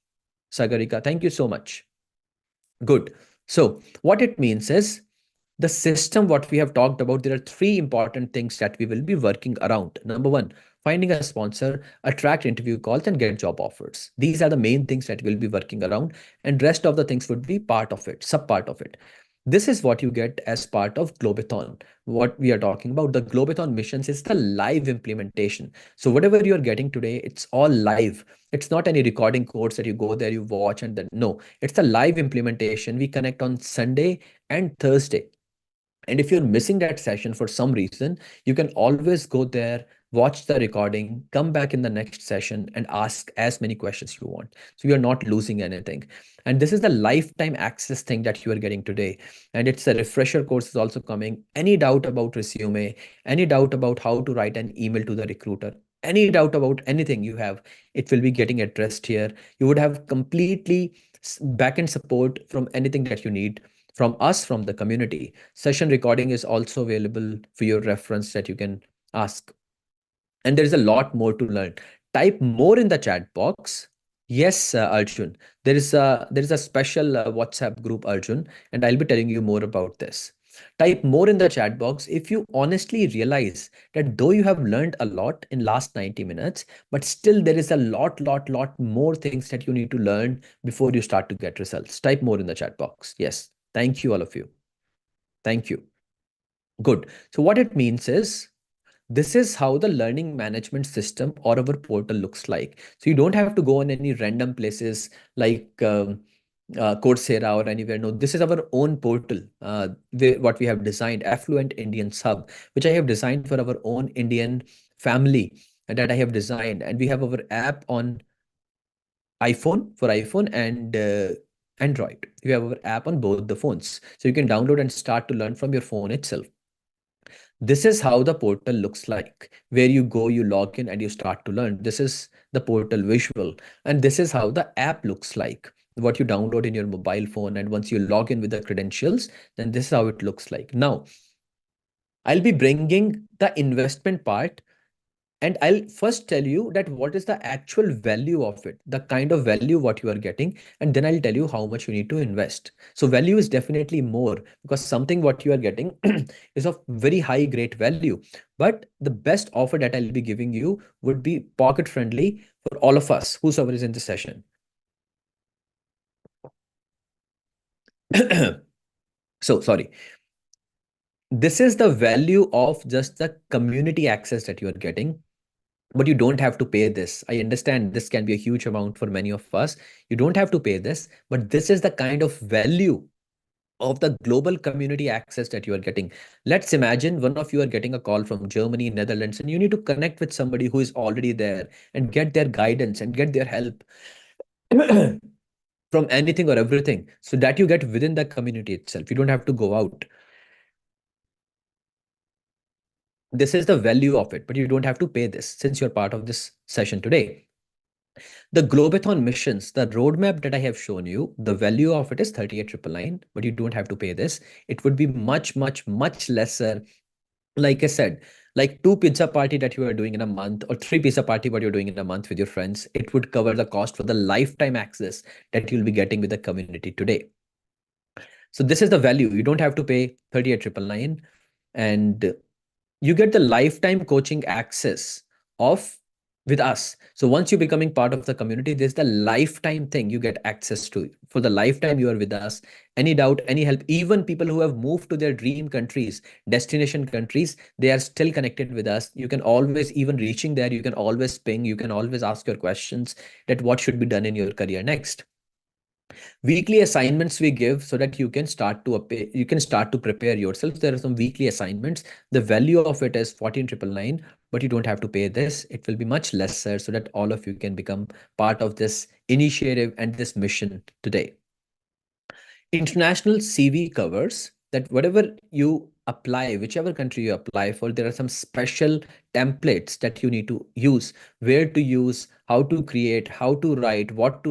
Sagarika. Thank you so much. Good. So what it means is, the system what we have talked about, there are three important things that we will be working around. Number one, finding a sponsor, attract interview calls, and get job offers. These are the main things that we'll be working around, and rest of the things would be part of it, sub part of it. This is what you get as part of Globathon. What we are talking about, the Globathon missions is the live implementation. So whatever you're getting today, it's all live. It's not any recording codes that you go there, you watch, and then no, it's the live implementation. We connect on Sunday and Thursday. And if you're missing that session for some reason, you can always go there, watch the recording, come back in the next session and ask as many questions you want. So you're not losing anything. And this is the lifetime access thing that you are getting today. And it's a refresher course is also coming. Any doubt about resume, any doubt about how to write an email to the recruiter, any doubt about anything you have, it will be getting addressed here. You would have completely backend support from anything that you need from us, from the community. Session recording is also available for your reference that you can ask. And there's a lot more to learn. Type more in the chat box. Yes, Arjun, there is a special WhatsApp group, Arjun, and I'll be telling you more about this. Type more in the chat box if you honestly realize that though you have learned a lot in last 90 minutes, but still there is a lot more things that you need to learn before you start to get results. Type more in the chat box. Yes. Thank you, all of you. Thank you. Good. So what it means is this is how the learning management system or our portal looks like. So you don't have to go on any random places like Coursera or anywhere. No, this is our own portal. What we have designed, Affluent Indian Sub, which I have designed for our own Indian family that I have designed. And we have our app on iPhone and Android. We have our app on both the phones. So you can download and start to learn from your phone itself. This is how the portal looks like, where you go, you log in, and you start to learn. This is the portal visual. And this is how the app looks like, what you download in your mobile phone. And once you log in with the credentials, then this is how it looks like. Now, I'll be bringing the investment part, and I'll first tell you that what is the actual value of it, the kind of value what you are getting, and then I'll tell you how much you need to invest. So value is definitely more because something what you are getting is of very high great value. But the best offer that I'll be giving you would be pocket friendly for all of us, whosoever is in the session. So sorry. This is the value of just the community access that you are getting, but you don't have to pay this. I understand this can be a huge amount for many of us. You don't have to pay this, but this is the kind of value of the global community access that you are getting. Let's imagine one of you are getting a call from Germany, Netherlands, and you need to connect with somebody who is already there and get their guidance and get their help from anything or everything, so that you get within the community itself. You don't have to go out. This is the value of it, but you don't have to pay this since you're part of this session today. The Globathon missions, the roadmap that I have shown you, the value of it is 38,999, but you don't have to pay this. It would be much lesser. Like I said, like two pizza party that you are doing in a month or three pizza party what you're doing in a month with your friends, it would cover the cost for the lifetime access that you'll be getting with the community today. So this is the value. You don't have to pay 38,999 and you get the lifetime coaching access of with us. So once you're becoming part of the community, there's the lifetime thing you get access to. For the lifetime you are with us. Any doubt, any help, even people who have moved to their dream countries, destination countries, they are still connected with us. You can always, even reaching there, you can always ping, you can always ask your questions that what should be done in your career next. Weekly assignments we give so that you can start to prepare yourself. There are some weekly assignments. The value of it is 14,999, but you don't have to pay this. It will be much lesser so that all of you can become part of this initiative and this mission today. International CV covers that whatever you apply, whichever country you apply for, there are some special templates that you need to use, where to use, how to create, how to write, what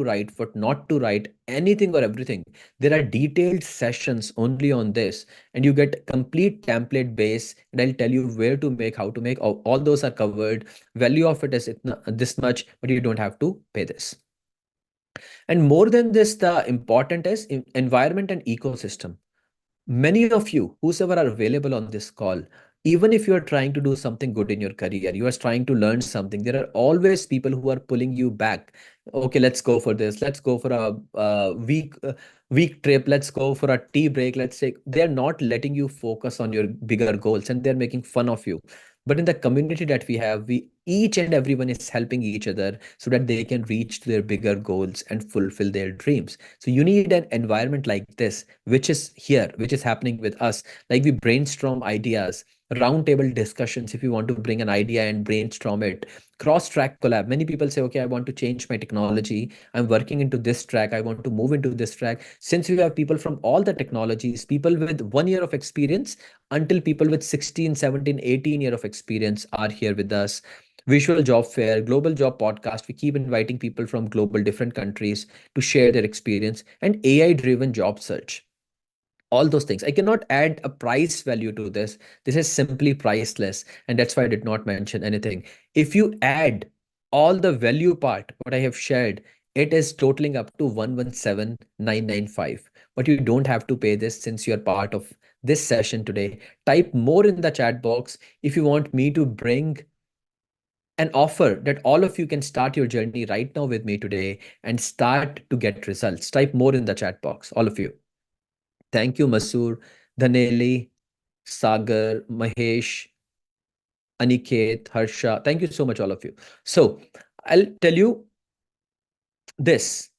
not to write, anything or everything. There are detailed sessions only on this, and you get complete template base. And I'll tell you where to make, how to make. All those are covered. Value of it is this much, but you don't have to pay this. And more than this, the important is environment and ecosystem. Many of you, whosoever are available on this call, Even if you are trying to do something good in your career, you are trying to learn something, there are always people who are pulling you back. Okay, let's go for this. Let's go for a week trip. Let's go for a tea break. Let's say they're not letting you focus on your bigger goals and they're making fun of you. But in the community that we have, we each and everyone is helping each other so that they can reach to their bigger goals and fulfill their dreams. So you need an environment like this, which is here, which is happening with us. Like we brainstorm ideas, roundtable discussions if you want to bring an idea and brainstorm it, cross track collab. Many people say, okay, I want to change my technology, I'm working into this track, I want to move into this track. Since we have people from all the technologies, people with 1 year of experience until people with 16, 17, 18 year of experience are here with us. Visual Job Fair, Global Job Podcast, we keep inviting people from global different countries to share their experience, and AI driven job search, all those things. I cannot add a price value to this. This is simply priceless. And that's why I did not mention anything. If you add all the value part, what I have shared, it is totaling up to 117,995. But you don't have to pay this since you're part of this session today. Type more in the chat box if you want me to bring an offer that all of you can start your journey right now with me today and start to get results. Type more in the chat box, all of you. Thank you, Masoor, Dhaneli, Sagar, Mahesh, Aniket, Harsha. Thank you so much, all of you. So I'll tell you this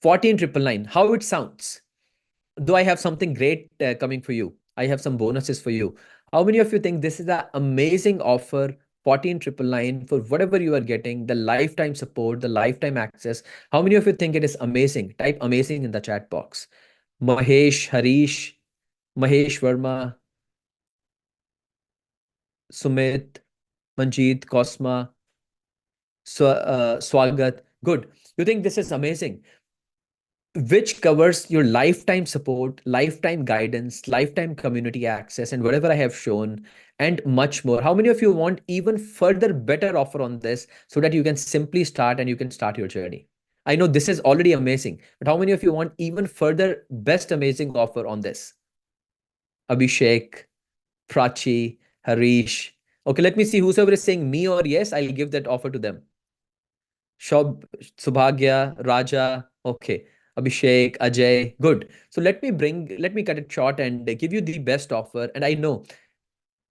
14,999, how it sounds. Though I have something great coming for you, I have some bonuses for you. How many of you think this is an amazing offer? 14,999 for whatever you are getting, the lifetime support, the lifetime access. How many of you think it is amazing? Type amazing in the chat box. Mahesh, Harish, Mahesh Verma, Sumit, Manjeet, Cosma, Swagat. Good. You think this is amazing, which covers your lifetime support, lifetime guidance, lifetime community access, and whatever I have shown, and much more. How many of you want even further better offer on this so that you can simply start and you can start your journey? I know this is already amazing, but how many of you want even further best amazing offer on this? Abhishek, Prachi, Harish. Okay, let me see whosoever is saying me or yes, I'll give that offer to them. Shob, Subhagya, Raja, okay. Abhishek, Ajay, good. So let me cut it short and give you the best offer. And I know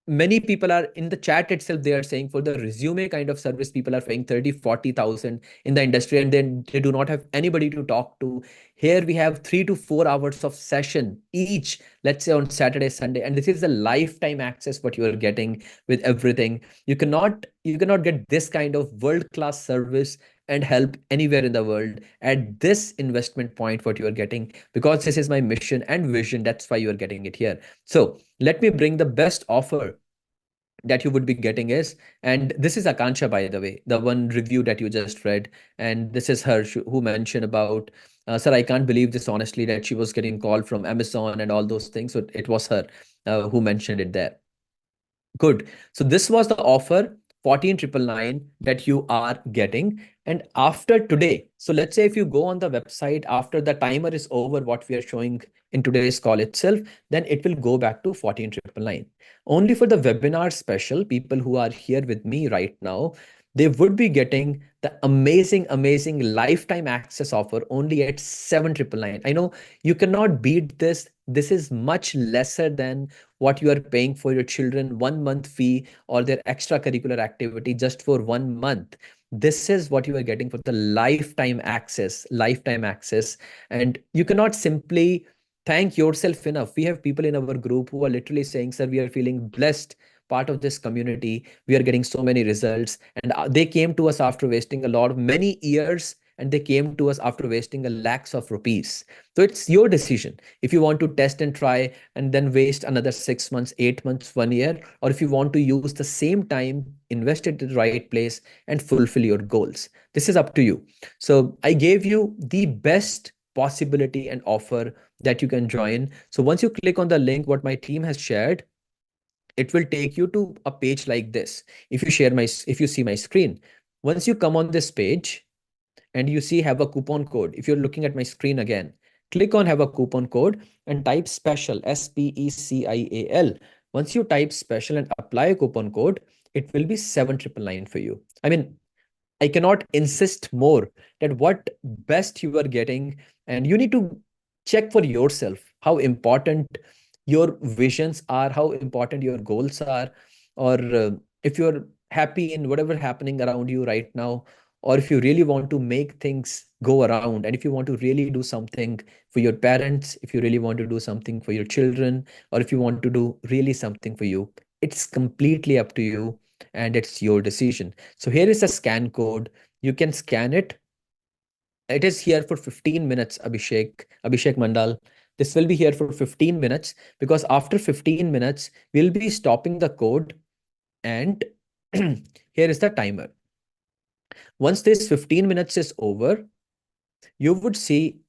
many people are in the chat itself, they are saying for the resume kind of service, people are paying 30, 40,000 in the industry, and then they do not have anybody to talk to. Here we have 3 to 4 hours of session each, let's say on Saturday, Sunday, and this is a lifetime access what you are getting with everything. You cannot get this kind of world-class service and help anywhere in the world at this investment point what you are getting, because this is my mission and vision. That's why you are getting it here. So let me bring the best offer that you would be getting is, and this is Akansha, by the way, the one review that you just read, and this is her who mentioned about, sir, I can't believe this honestly, that she was getting called from Amazon and all those things. So it was her who mentioned it there. Good. So this was the offer 14,999 that you are getting. And after today, so let's say if you go on the website after the timer is over, what we are showing in today's call itself, then it will go back to 14,999. Only for the webinar special, people who are here with me right now, they would be getting the amazing lifetime access offer only at 7,999. I know you cannot beat this. This is much lesser than what you are paying for your children 1 month fee or their extracurricular activity just for 1 month. This is what you are getting for the lifetime access. And you cannot simply thank yourself enough. We have people in our group who are literally saying, sir, we are feeling blessed, part of this community, we are getting so many results, and they came to us after wasting a lot of many years, and they came to us after wasting a lakhs of rupees. So it's your decision if you want to test and try and then waste another 6 months, 8 months, 1 year, or if you want to use the same time, invest it in the right place, and fulfill your goals. This is up to you. So I gave you the best possibility and offer that you can join. So once you click on the link, what my team has shared, it will take you to a page like this. If you see my screen, once you come on this page and you see have a coupon code, if you're looking at my screen again, click on have a coupon code and type special, SPECIAL. Once you type special and apply a coupon code, it will be 7,999 for you. I mean, I cannot insist more that what best you are getting, and you need to check for yourself how important your visions are, how important your goals are, or if you're happy in whatever happening around you right now, or if you really want to make things go around, and if you want to really do something for your parents, if you really want to do something for your children, or if you want to do really something for you, it's completely up to you and it's your decision. So here is a scan code. You can scan it. It is here for 15 minutes, Abhishek Mandal. This will be here for 15 minutes because after 15 minutes, we'll be stopping the code and here is the timer. Once this 15 minutes is over, you would see